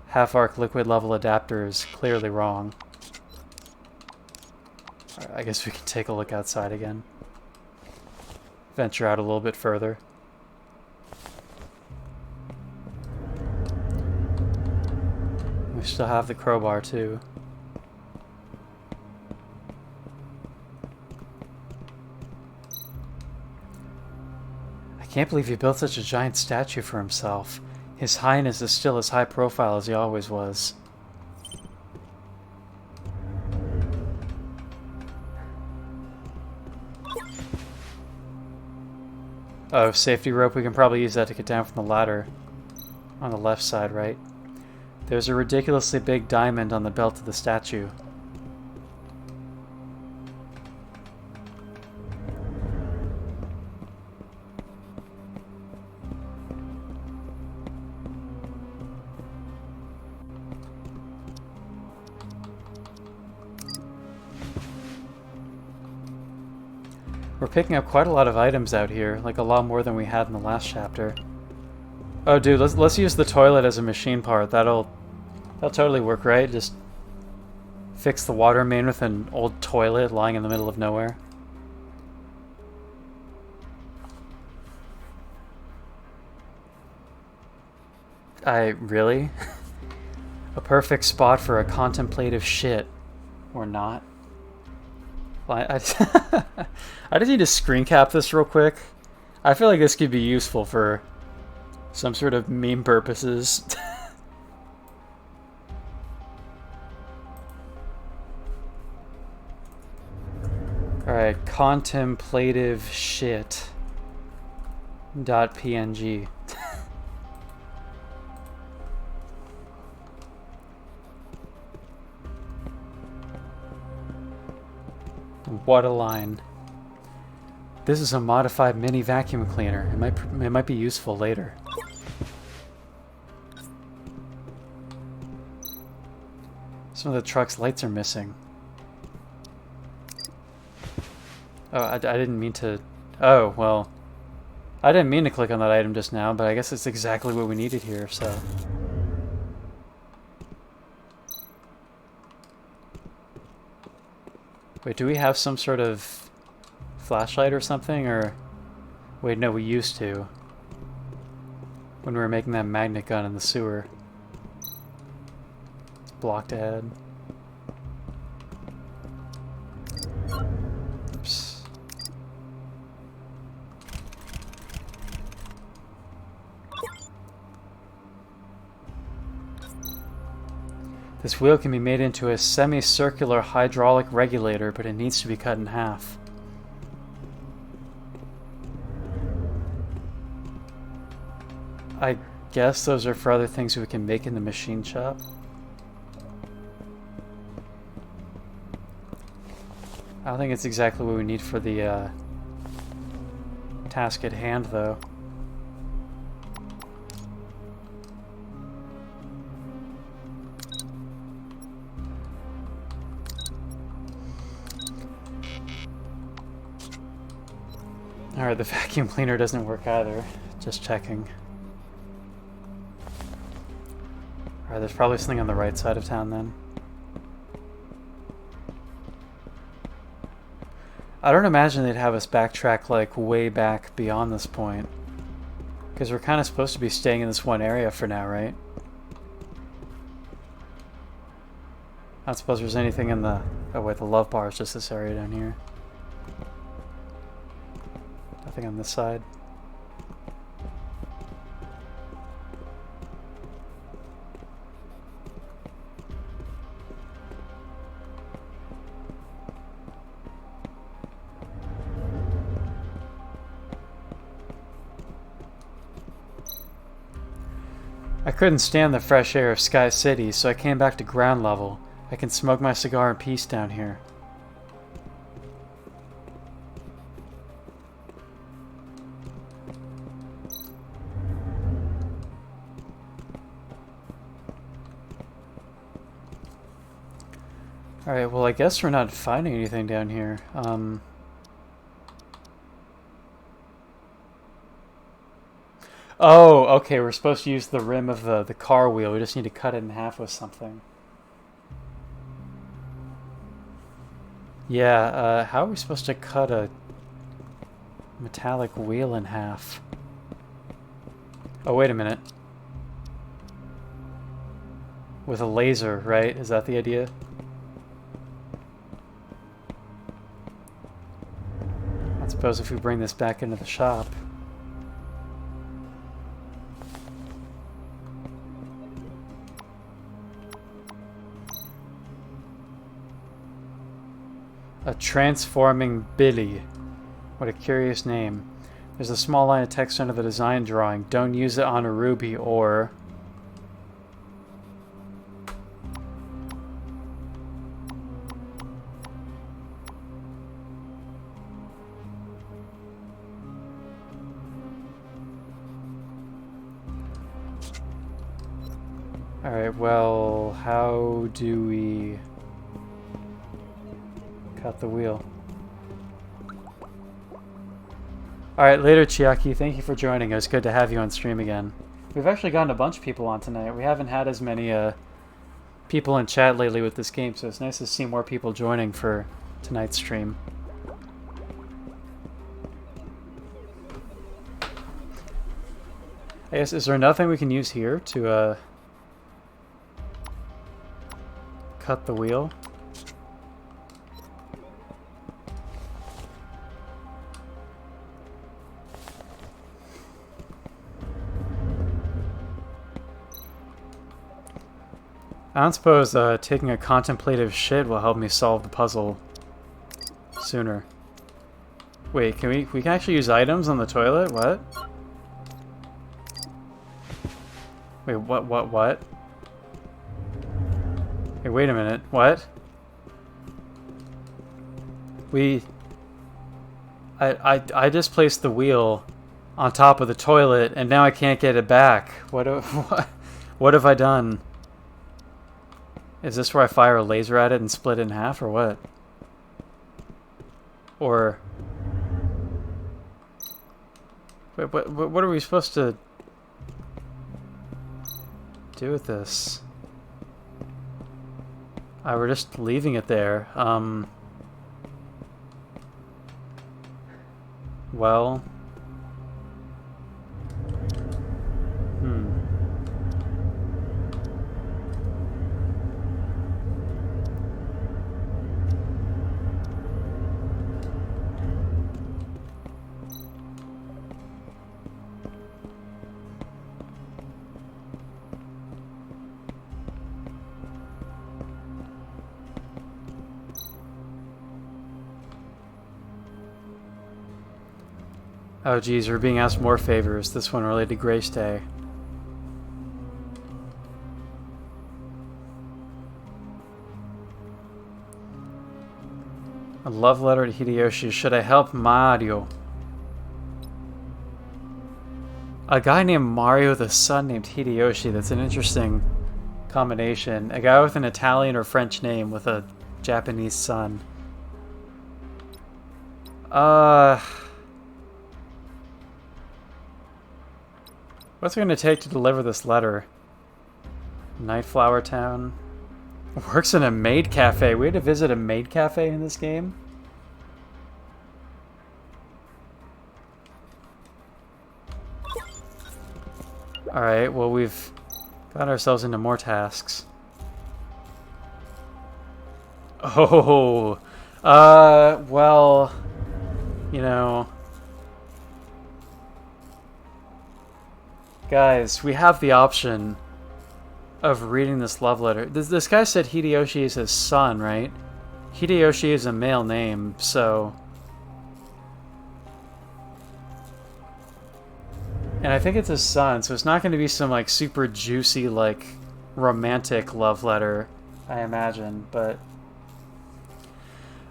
half-arc liquid level adapter is clearly wrong. Alright, I guess we can take a look outside again. Venture out a little bit further. We still have the crowbar too. I can't believe he built such a giant statue for himself. His Highness is still as high profile as he always was. Oh, safety rope. We can probably use that to get down from the ladder. On the left side, right? There's a ridiculously big diamond on the belt of the statue. We're picking up quite a lot of items out here, like a lot more than we had in the last chapter. Oh, dude, let's use the toilet as a machine part. That'll totally work, right? Just fix the water main with an old toilet lying in the middle of nowhere. Really? A perfect spot for a contemplative shit. Or not. Well, I just need to screen cap this real quick. I feel like this could be useful for some sort of meme purposes. Alright, contemplative shit. .png. What a line. This is a modified mini vacuum cleaner. It might be useful later. Some of the truck's lights are missing. Oh, I didn't mean to... Oh, well... I didn't mean to click on that item just now, but I guess it's exactly what we needed here, so... Wait, do we have some sort of flashlight or something, or... Wait, no, we used to. When we were making that magnet gun in the sewer. It's blocked ahead. Oops. This wheel can be made into a semicircular hydraulic regulator, but it needs to be cut in half. I guess those are for other things we can make in the machine shop. I don't think it's exactly what we need for the task at hand, though. Alright, the vacuum cleaner doesn't work either. Just checking. Alright, there's probably something on the right side of town then. I don't imagine they'd have us backtrack like way back beyond this point. Because we're kind of supposed to be staying in this one area for now, right? I don't suppose there's anything in the... Oh wait, the love bar is just this area down here. Nothing on this side. I couldn't stand the fresh air of Sky City, so I came back to ground level. I can smoke my cigar in peace down here. Alright, well I guess we're not finding anything down here. Oh, okay, we're supposed to use the rim of the car wheel. We just need to cut it in half with something. Yeah, how are we supposed to cut a metallic wheel in half? Oh, wait a minute. With a laser, right? Is that the idea? I suppose if we bring this back into the shop. A transforming Billy. What a curious name. There's a small line of text under the design drawing. Don't use it on a ruby or... Alright, well, how do we cut the wheel? Alright, later Chiaki, thank you for joining. It was good to have you on stream again. We've actually gotten a bunch of people on tonight. We haven't had as many people in chat lately with this game, so it's nice to see more people joining for tonight's stream. I guess, is there nothing we can use here to cut the wheel? I don't suppose taking a contemplative shit will help me solve the puzzle sooner. Wait, we can actually use items on the toilet? What? Wait, what? Hey, wait a minute. What? I just placed the wheel on top of the toilet and now I can't get it back. What have I done? Is this where I fire a laser at it and split it in half, or what? Or... Wait, what are we supposed to do with this? We're just leaving it there. Well... Oh geez, we're being asked more favors. This one related to Grace Day. A love letter to Hideyoshi. Should I help Mario? A guy named Mario, the son named Hideyoshi. That's an interesting combination. A guy with an Italian or French name with a Japanese son. What's it going to take to deliver this letter? Nightflower Town. Works in a maid cafe. We had to visit a maid cafe in this game? Alright, well we've got ourselves into more tasks. Oh, well, you know... Guys, we have the option of reading this love letter. This guy said Hideyoshi is his son, right? Hideyoshi is a male name, so... And I think it's his son, so it's not going to be some, like, super juicy, like, romantic love letter, I imagine, but...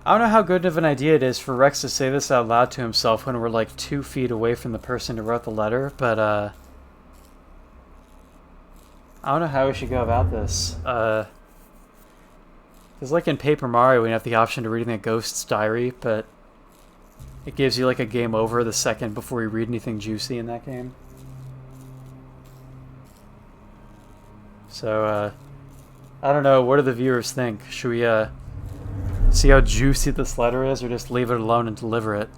I don't know how good of an idea it is for Rex to say this out loud to himself when we're, like, 2 feet away from the person who wrote the letter, but, I don't know how we should go about this. Because like in Paper Mario, we have the option to reading a ghost's diary, but it gives you like a game over the second before you read anything juicy in that game. So, I don't know. What do the viewers think? Should we, see how juicy this letter is, or just leave it alone and deliver it?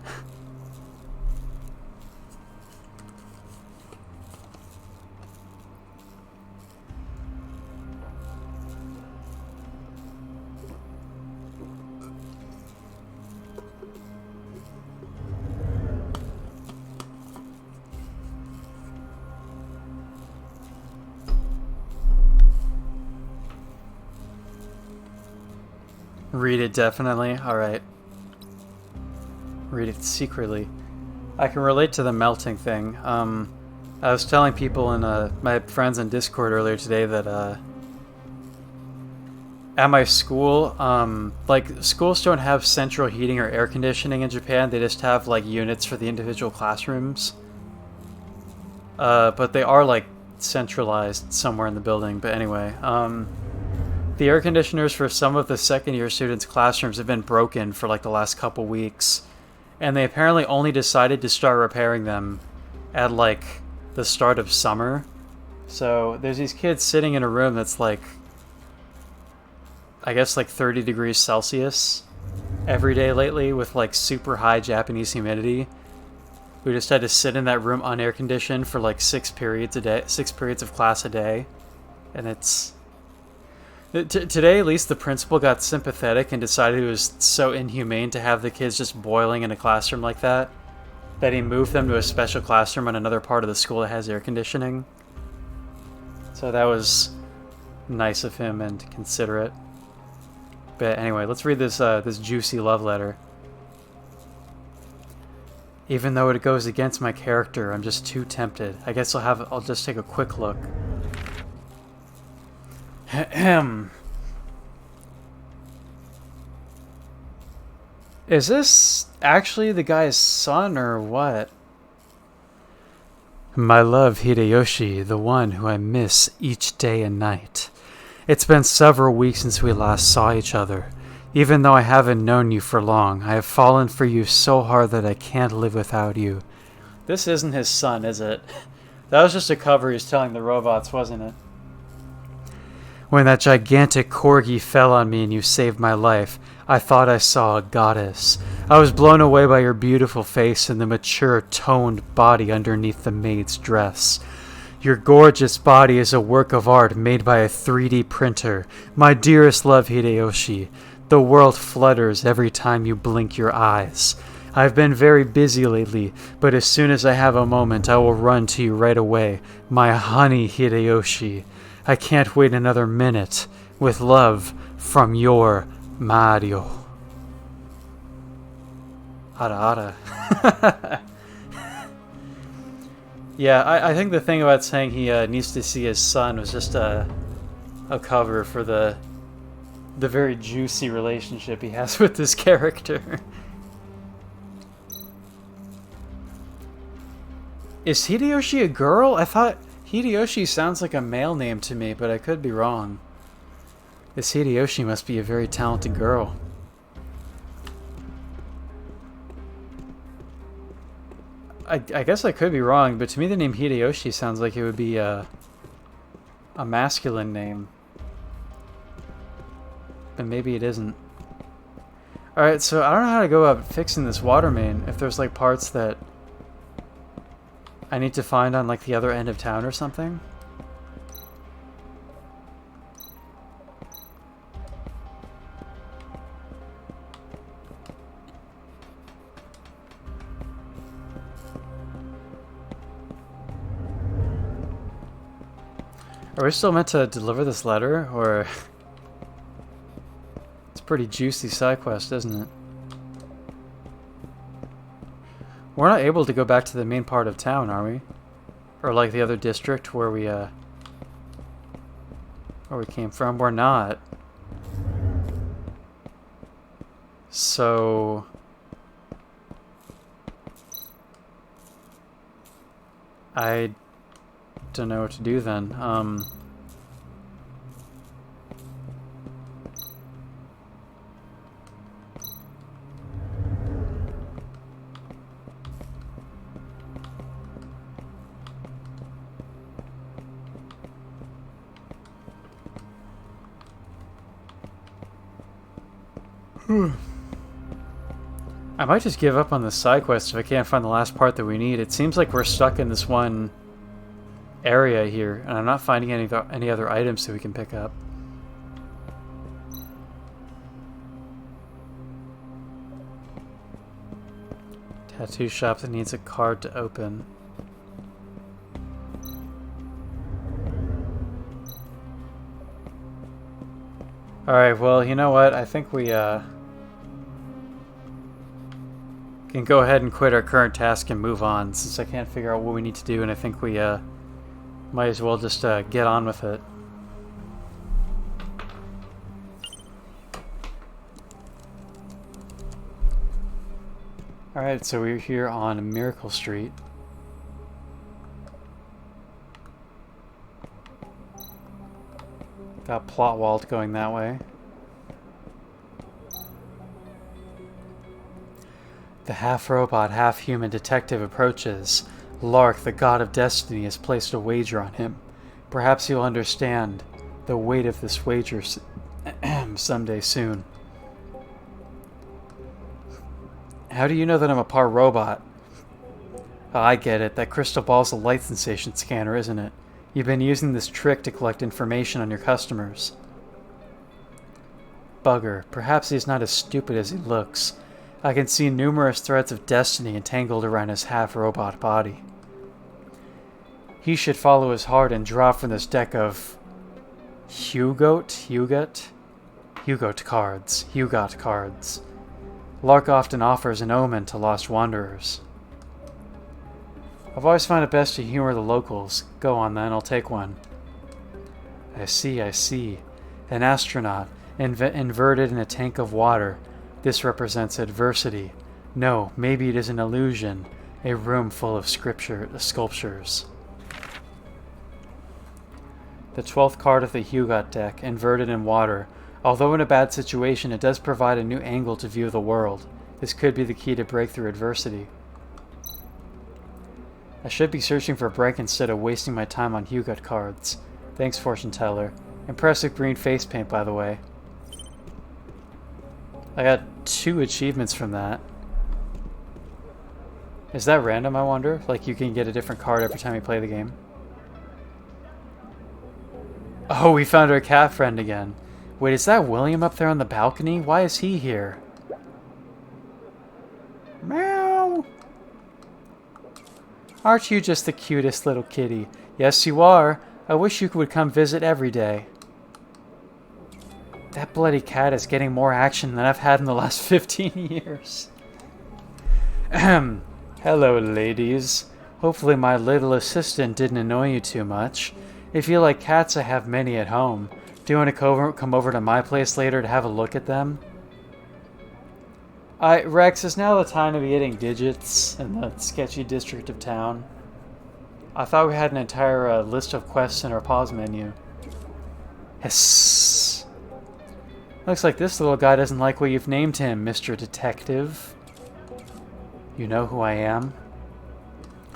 Read it definitely. Alright. Read it secretly. I can relate to the melting thing. I was telling people in my friends in Discord earlier today that at my school, like schools don't have central heating or air conditioning in Japan. They just have like units for the individual classrooms. But they are like centralized somewhere in the building. But anyway, the air conditioners for some of the second-year students' classrooms have been broken for like the last couple weeks, and they apparently only decided to start repairing them at like the start of summer. So there's these kids sitting in a room that's like I guess, like 30 degrees Celsius every day lately with like super high Japanese humidity. We just had to sit in that room unair conditioned for like 6 periods of class a day. And it's... Today, at least, the principal got sympathetic and decided it was so inhumane to have the kids just boiling in a classroom like that he moved them to a special classroom on another part of the school that has air conditioning. So that was nice of him and considerate. But anyway, let's read this this juicy love letter. Even though it goes against my character, I'm just too tempted. I guess I'll just take a quick look. Ahem. Is this actually the guy's son or what? My love, Hideyoshi, the one who I miss each day and night. It's been several weeks since we last saw each other. Even though I haven't known you for long, I have fallen for you so hard that I can't live without you. This isn't his son, is it? That was just a cover he was telling the robots, wasn't it? When that gigantic corgi fell on me and you saved my life, I thought I saw a goddess. I was blown away by your beautiful face and the mature, toned body underneath the maid's dress. Your gorgeous body is a work of art made by a 3D printer. My dearest love, Hideyoshi. The world flutters every time you blink your eyes. I've been very busy lately, but as soon as I have a moment, I will run to you right away. My honey, Hideyoshi. I can't wait another minute. With love, from your Mario. Ara ara. Yeah, I think the thing about saying he needs to see his son was just a cover for the very juicy relationship he has with this character. Is Hideyoshi a girl? I thought Hideyoshi sounds like a male name to me, but I could be wrong. This Hideyoshi must be a very talented girl. I guess I could be wrong, but to me the name Hideyoshi sounds like it would be a masculine name. But maybe it isn't. Alright, so I don't know how to go about fixing this water main. If there's like parts that I need to find on like the other end of town or something. Are we still meant to deliver this letter, or... It's a pretty juicy side quest, isn't it? We're not able to go back to the main part of town, are we? Or like the other district where we came from? We're not. So... I don't know what to do then. I might just give up on this side quest if I can't find the last part that we need. It seems like we're stuck in this one area here, and I'm not finding any other items that we can pick up. Tattoo shop that needs a card to open. Alright, well, you know what? I think we can go ahead and quit our current task and move on, since I can't figure out what we need to do, and I think we might as well just get on with it. Alright, so we're here on Miracle Street. Got plot walled going that way. The half-robot, half-human detective approaches. Lark, the god of destiny, has placed a wager on him. Perhaps he'll understand the weight of this wager Someday soon. How do you know that I'm a part robot? Oh, I get it. That crystal ball's a light sensation scanner, isn't it? You've been using this trick to collect information on your customers. Bugger. Perhaps he's not as stupid as he looks. I can see numerous threads of destiny entangled around his half-robot body. He should follow his heart and draw from this deck of... Hugot cards. Lark often offers an omen to lost wanderers. I've always found it best to humor the locals. Go on then, I'll take one. I see. An astronaut, inverted in a tank of water. This represents adversity. No, maybe it is an illusion. A room full of sculptures. The 12th card of the Hugot deck, inverted in water. Although in a bad situation, it does provide a new angle to view the world. This could be the key to break through adversity. I should be searching for a break instead of wasting my time on Hugot cards. Thanks, fortune teller. Impressive green face paint, by the way. I got 2 achievements from that. Is that random, I wonder? Like you can get a different card every time you play the game? Oh, we found our cat friend again. Wait, is that William up there on the balcony? Why is he here? Meow! Aren't you just the cutest little kitty? Yes, you are. I wish you would come visit every day. That bloody cat is getting more action than I've had in the last 15 years. Ahem. Hello, ladies. Hopefully my little assistant didn't annoy you too much. If you like cats, I have many at home. Do you want to come over to my place later to have a look at them? Rex, is now the time to be getting digits in the sketchy district of town? I thought we had an entire list of quests in our pause menu. Hiss. Looks like this little guy doesn't like what you've named him, Mr. Detective. You know who I am?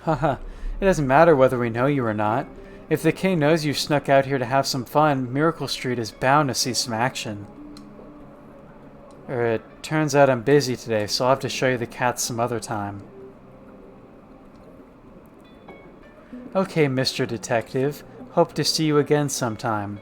Haha, it doesn't matter whether we know you or not. If the king knows you snuck out here to have some fun, Miracle Street is bound to see some action. It turns out I'm busy today, so I'll have to show you the cats some other time. Okay, Mr. Detective. Hope to see you again sometime.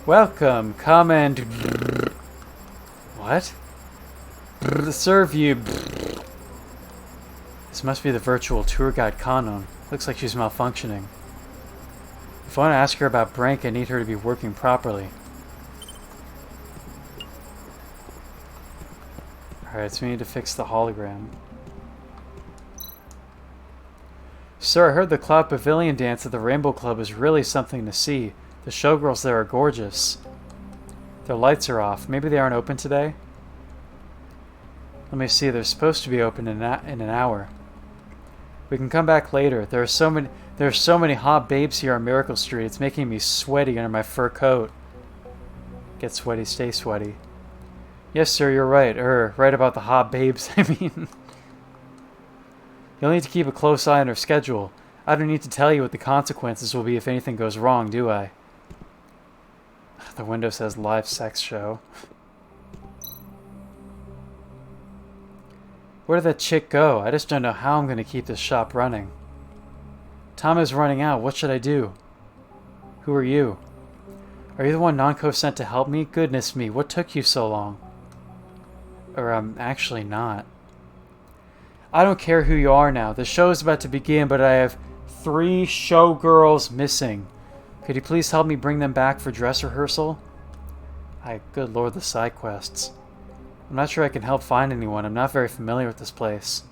Welcome, come and... What? Serve you... This must be the virtual tour guide Kanon. Looks like she's malfunctioning. If I want to ask her about Brank, I need her to be working properly. Alright, so we need to fix the hologram. Sir, I heard the Cloud Pavilion dance at the Rainbow Club is really something to see. The showgirls there are gorgeous. Their lights are off. Maybe they aren't open today? Let me see. They're supposed to be open in an hour. We can come back later. There are so many hot babes here on Miracle Street. It's making me sweaty under my fur coat. Get sweaty, stay sweaty. Yes, sir, you're right. Right about the hot babes, I mean. You'll need to keep a close eye on her schedule. I don't need to tell you what the consequences will be if anything goes wrong, do I? The window says live sex show. Where did that chick go? I just don't know how I'm going to keep this shop running. Time is running out. What should I do? Who are you? Are you the one Nonco sent to help me? Goodness me, what took you so long? Or I'm actually not. I don't care who you are now. The show is about to begin, but I have 3 showgirls missing. Could you please help me bring them back for dress rehearsal? Good lord, the side quests. I'm not sure I can help find anyone. I'm not very familiar with this place.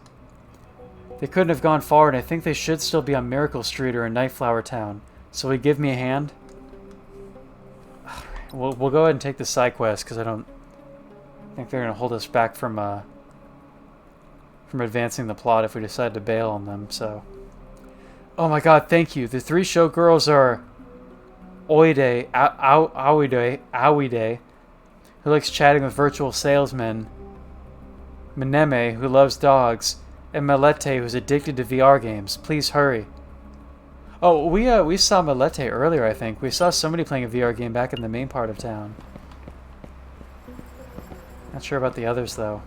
They couldn't have gone far, and I think they should still be on Miracle Street or in Nightflower Town. So will you give me a hand? We'll go ahead and take the side quest, because I don't think they're going to hold us back from advancing the plot if we decide to bail on them, so... Oh my god, thank you. The 3 showgirls are... Awide, who likes chatting with virtual salesmen. Mineme, who loves dogs, and Melete, who's addicted to VR games. Please hurry. Oh, we saw Melete earlier, I think. We saw somebody playing a VR game back in the main part of town. Not sure about the others, though.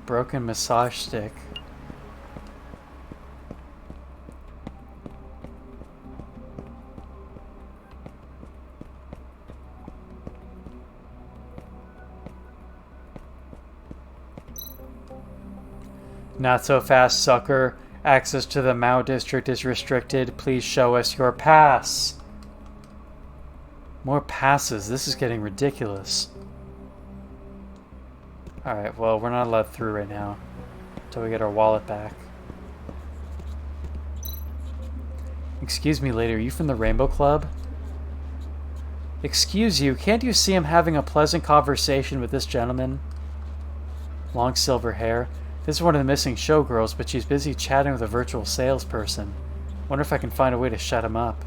Broken massage stick. Not so fast, sucker. Access to the Mao district is restricted. Please show us your pass. More passes. This is getting ridiculous. Alright, well, we're not allowed through right now. Until we get our wallet back. Excuse me, lady, are you from the Rainbow Club? Excuse you, can't you see I'm having a pleasant conversation with this gentleman? Long silver hair. This is one of the missing showgirls, but she's busy chatting with a virtual salesperson. Wonder if I can find a way to shut him up.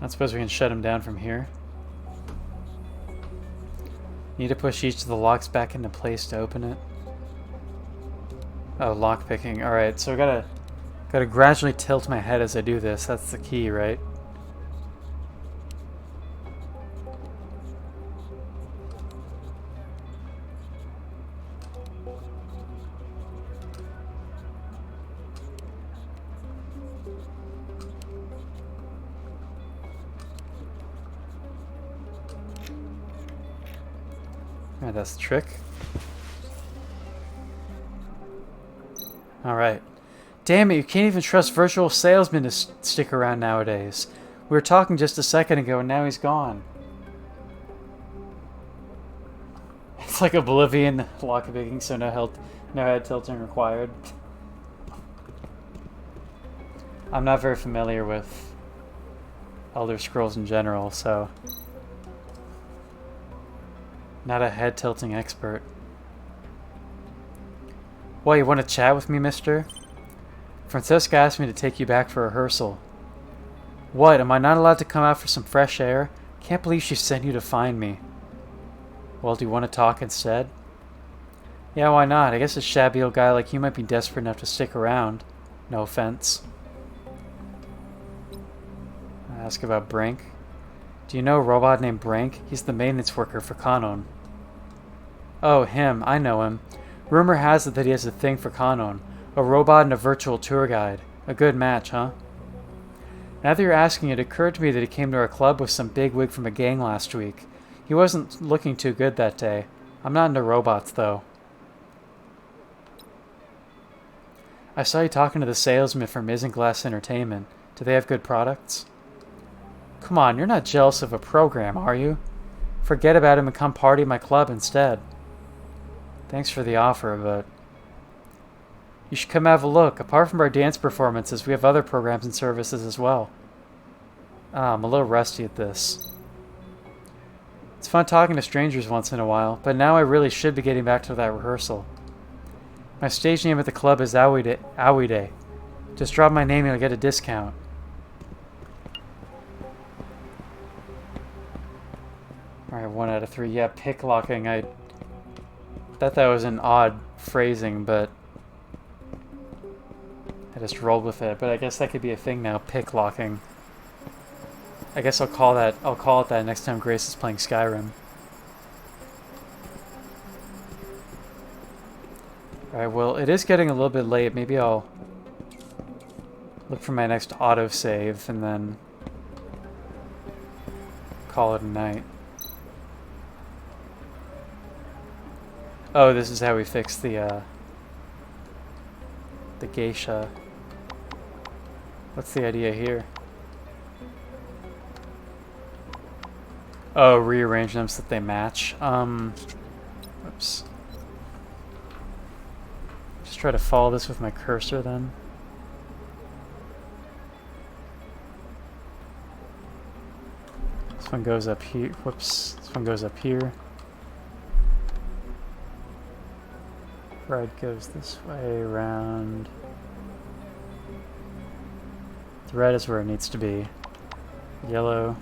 I suppose we can shut him down from here. Need to push each of the locks back into place to open it. Oh, lock picking. Alright, so I gotta gradually tilt my head as I do this. That's the key, right? Alright, that's the trick. Alright. Damn it, you can't even trust virtual salesmen to stick around nowadays. We were talking just a second ago and now he's gone. It's like Oblivion lock picking, so no head tilting required. I'm not very familiar with Elder Scrolls in general, so... Not a head tilting expert. What, you want to chat with me, mister? Francesca asked me to take you back for rehearsal. What, am I not allowed to come out for some fresh air? Can't believe she sent you to find me. Well, do you want to talk instead? Yeah, why not? I guess a shabby old guy like you might be desperate enough to stick around. No offense. I ask about Brink. Do you know a robot named Brink? He's the maintenance worker for Kanon. Oh, him. I know him. Rumor has it that he has a thing for Kanon. A robot and a virtual tour guide. A good match, huh? Now that you're asking, it occurred to me that he came to our club with some bigwig from a gang last week. He wasn't looking too good that day. I'm not into robots, though. I saw you talking to the salesman from Isinglass Entertainment. Do they have good products? Come on, you're not jealous of a program, are you? Forget about him and come party at my club instead. Thanks for the offer, but... You should come have a look. Apart from our dance performances, we have other programs and services as well. I'm a little rusty at this. It's fun talking to strangers once in a while, but now I really should be getting back to that rehearsal. My stage name at the club is Awide. Just drop my name and you'll get a discount. Alright, 1 out of 3. Yeah, picklocking. I thought that was an odd phrasing, but I just rolled with it. But I guess that could be a thing now, picklocking. I guess I'll call it that next time Grace is playing Skyrim. Alright, well, it is getting a little bit late. Maybe I'll look for my next autosave and then call it a night. Oh, this is how we fix the geisha. What's the idea here? Oh, rearrange them so that they match. Oops. Just try to follow this with my cursor then. This one goes up here. Whoops. This one goes up here. Red goes this way around. The red is where it needs to be. Yellow.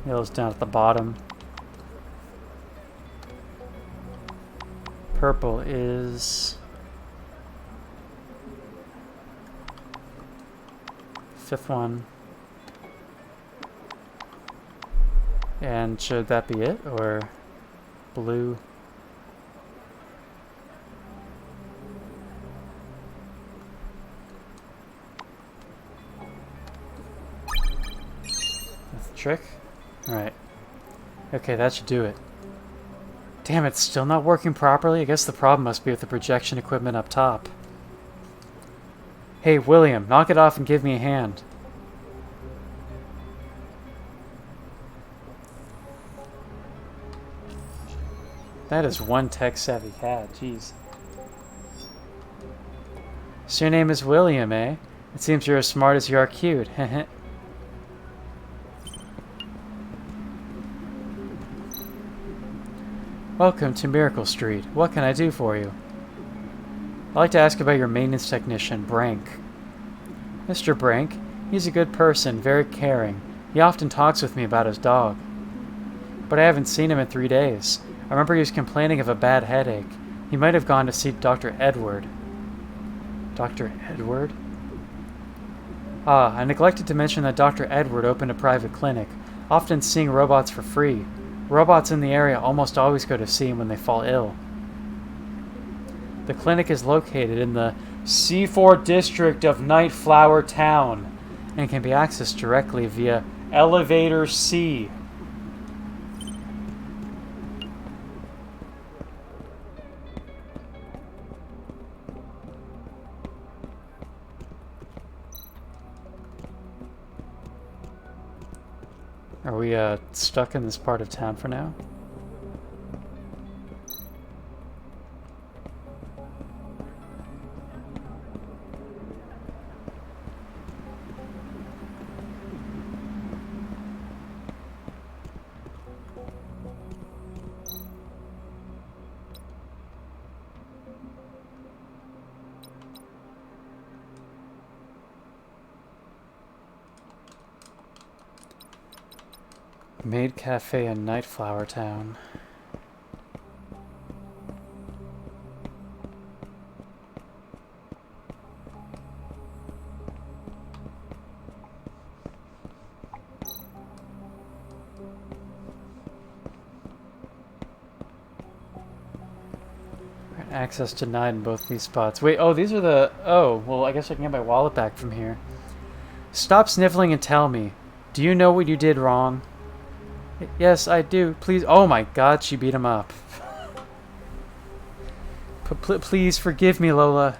Yellow's down at the bottom. Purple is... fifth one. And should that be it, or blue? That's the trick. Alright. Okay, that should do it. Damn, it's still not working properly? I guess the problem must be with the projection equipment up top. Hey, William, knock it off and give me a hand. That is one tech-savvy cat, jeez. So your name is William, eh? It seems you're as smart as you are cute, heh. Welcome to Miracle Street. What can I do for you? I'd like to ask about your maintenance technician, Brank. Mr. Brank, he's a good person, very caring. He often talks with me about his dog. But I haven't seen him in 3 days. I remember he was complaining of a bad headache. He might have gone to see Dr. Edward. Dr. Edward? Ah, I neglected to mention that Dr. Edward opened a private clinic, often seeing robots for free. Robots in the area almost always go to see him when they fall ill. The clinic is located in the C4 district of Nightflower Town and can be accessed directly via Elevator C. Are we stuck in this part of town for now? Maid Cafe in Nightflower Town. Access denied in both these spots. Wait, oh, these are the... Oh, well, I guess I can get my wallet back from here. Stop sniffling and tell me. Do you know what you did wrong? Yes, I do. Please. Oh my god, she beat him up. Please forgive me, Lola.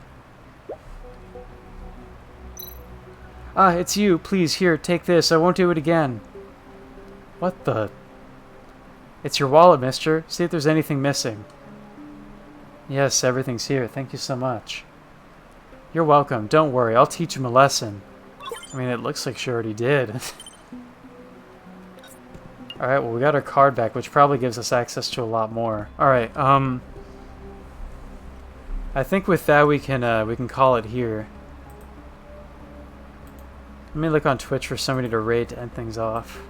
Ah, it's you. Please, here, take this. I won't do it again. What the? It's your wallet, mister. See if there's anything missing. Yes, everything's here. Thank you so much. You're welcome. Don't worry. I'll teach him a lesson. I mean, it looks like she already did. Alright, well, we got our card back, which probably gives us access to a lot more. Alright, I think with that we can call it here. Let me look on Twitch for somebody to raid to end things off.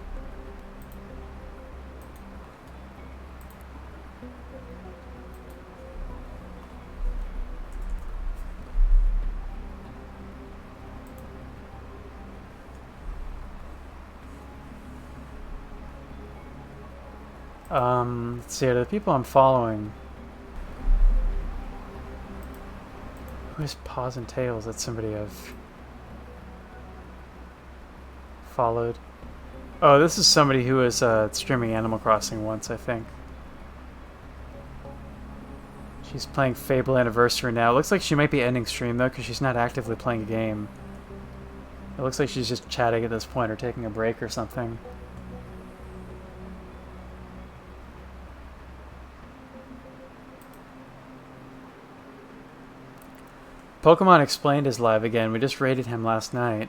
Let's see, the people I'm following. Who's Paws and Tails? That's somebody I've followed. Oh, this is somebody who was streaming Animal Crossing once, I think. She's playing Fable Anniversary now. It looks like she might be ending stream, though, because she's not actively playing a game. It looks like she's just chatting at this point or taking a break or something. Pokemon Explained is live again. We just raided him last night.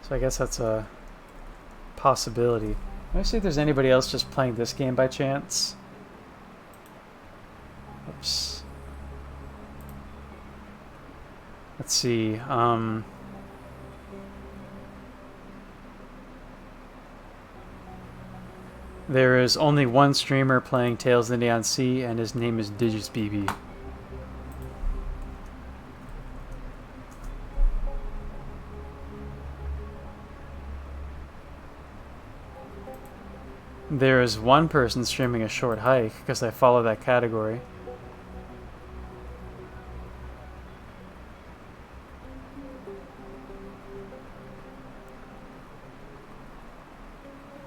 So I guess that's a possibility. Let me see if there's anybody else just playing this game by chance. Oops. Let's see. There is only one streamer playing Tales of the Neon Sea, and his name is DigisBB. There is one person streaming a short hike, because I follow that category.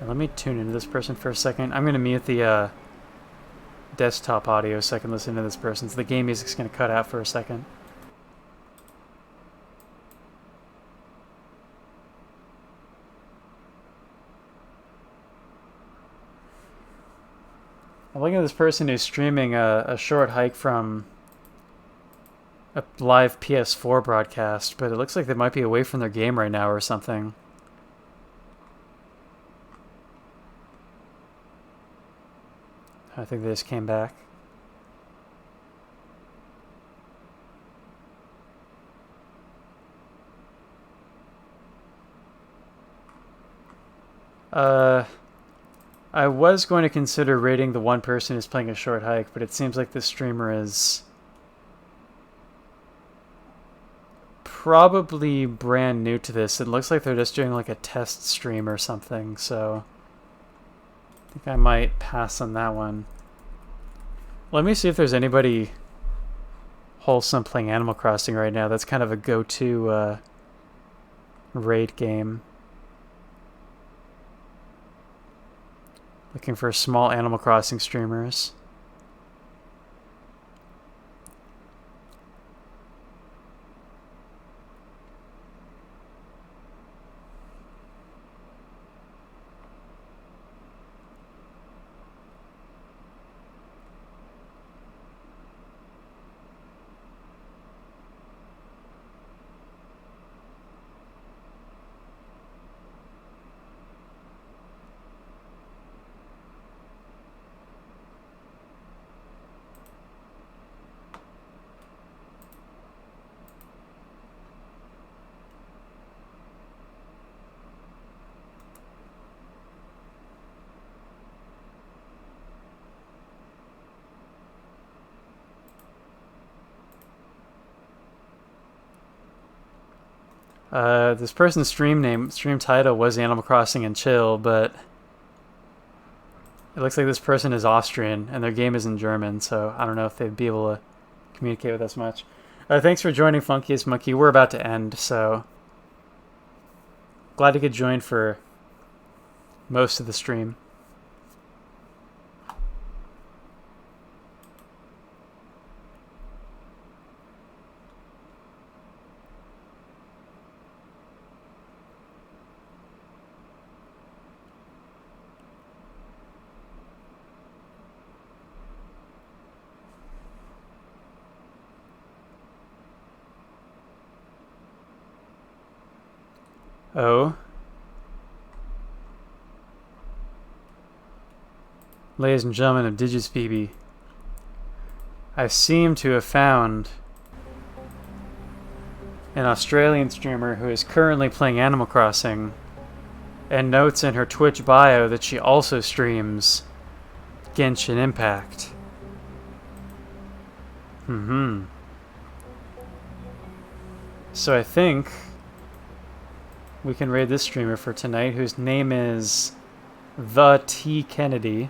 Let me tune into this person for a second. I'm going to mute the desktop audio so I can listen to this person. So the game music's going to cut out for a second. I'm looking at this person who's streaming a short hike from a live PS4 broadcast, but it looks like they might be away from their game right now or something. I think they just came back. I was going to consider rating the one person who's playing a short hike, but it seems like this streamer is probably brand new to this. It looks like they're just doing like a test stream or something, so I think I might pass on that one. Let me see if there's anybody wholesome playing Animal Crossing right now. That's kind of a go-to raid game. Looking for small Animal Crossing streamers. This person's stream title was Animal Crossing and Chill, but it looks like this person is Austrian and their game is in German, so I don't know if they'd be able to communicate with us much. Thanks for joining, Funkiest Monkey. We're about to end, so glad you could join for most of the stream. Oh. Ladies and gentlemen of DigisBB, I seem to have found an Australian streamer who is currently playing Animal Crossing and notes in her Twitch bio that she also streams Genshin Impact. So I think we can raid this streamer for tonight, whose name is The T Kennedy.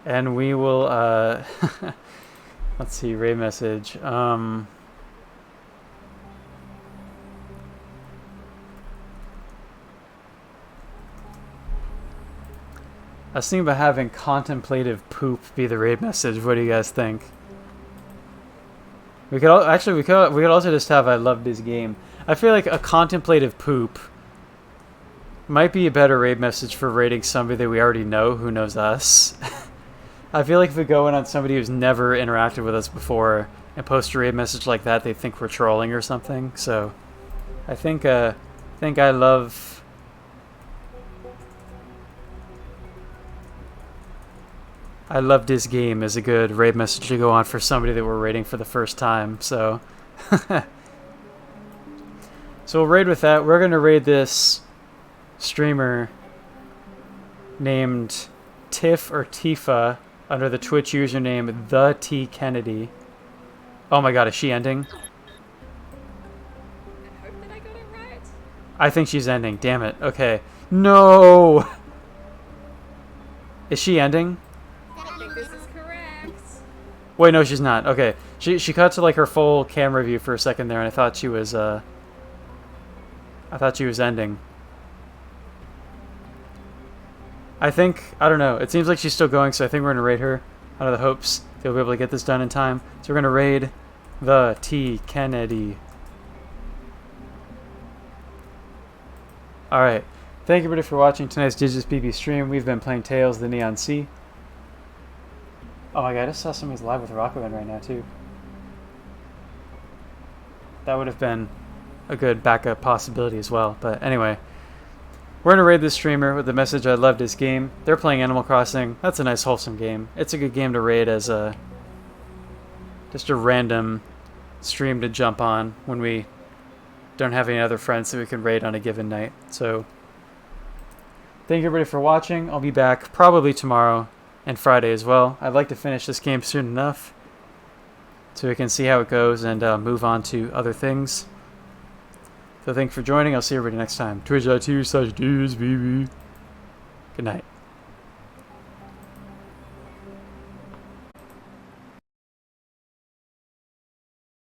And we will, let's see, raid message. I was thinking about having contemplative poop be the raid message. What do you guys think? We could we could also just have I love this game. I feel like a contemplative poop might be a better raid message for raiding somebody that we already know who knows us. I feel like if we go in on somebody who's never interacted with us before and post a raid message like that, they think we're trolling or something. So I think I love I love this game is a good raid message to go on for somebody that we're raiding for the first time. So, so we'll raid with that. We're gonna raid this streamer named Tiff or Tifa under the Twitch username The T Kennedy. Oh my god, is she ending? I hope that I got it right. I think she's ending. Damn it. Okay. No! Is she ending? I think this is correct. Wait, no, she's not. Okay. She cut to like her full camera view for a second there, and I thought she was ending. I don't know. It seems like she's still going, so I think we're gonna raid her out of the hopes that we'll be able to get this done in time. So we're gonna raid The T Kennedy. Alright. Thank you everybody for watching tonight's Digits BB stream. We've been playing Tales of the Neon Sea. Oh my god, I just saw somebody's live with Rocketman right now too. That would have been a good backup possibility as well. But anyway, we're gonna raid this streamer with the message I love this game. They're playing Animal Crossing. That's a nice wholesome game. It's a good game to raid as just a random stream to jump on when we don't have any other friends that we can raid on a given night. So thank you everybody for watching. I'll be back probably tomorrow and Friday as well. I'd like to finish this game soon enough so we can see how it goes and move on to other things. So thanks for joining. I'll see everybody next time. Twitch.tv/DSBB. Good night.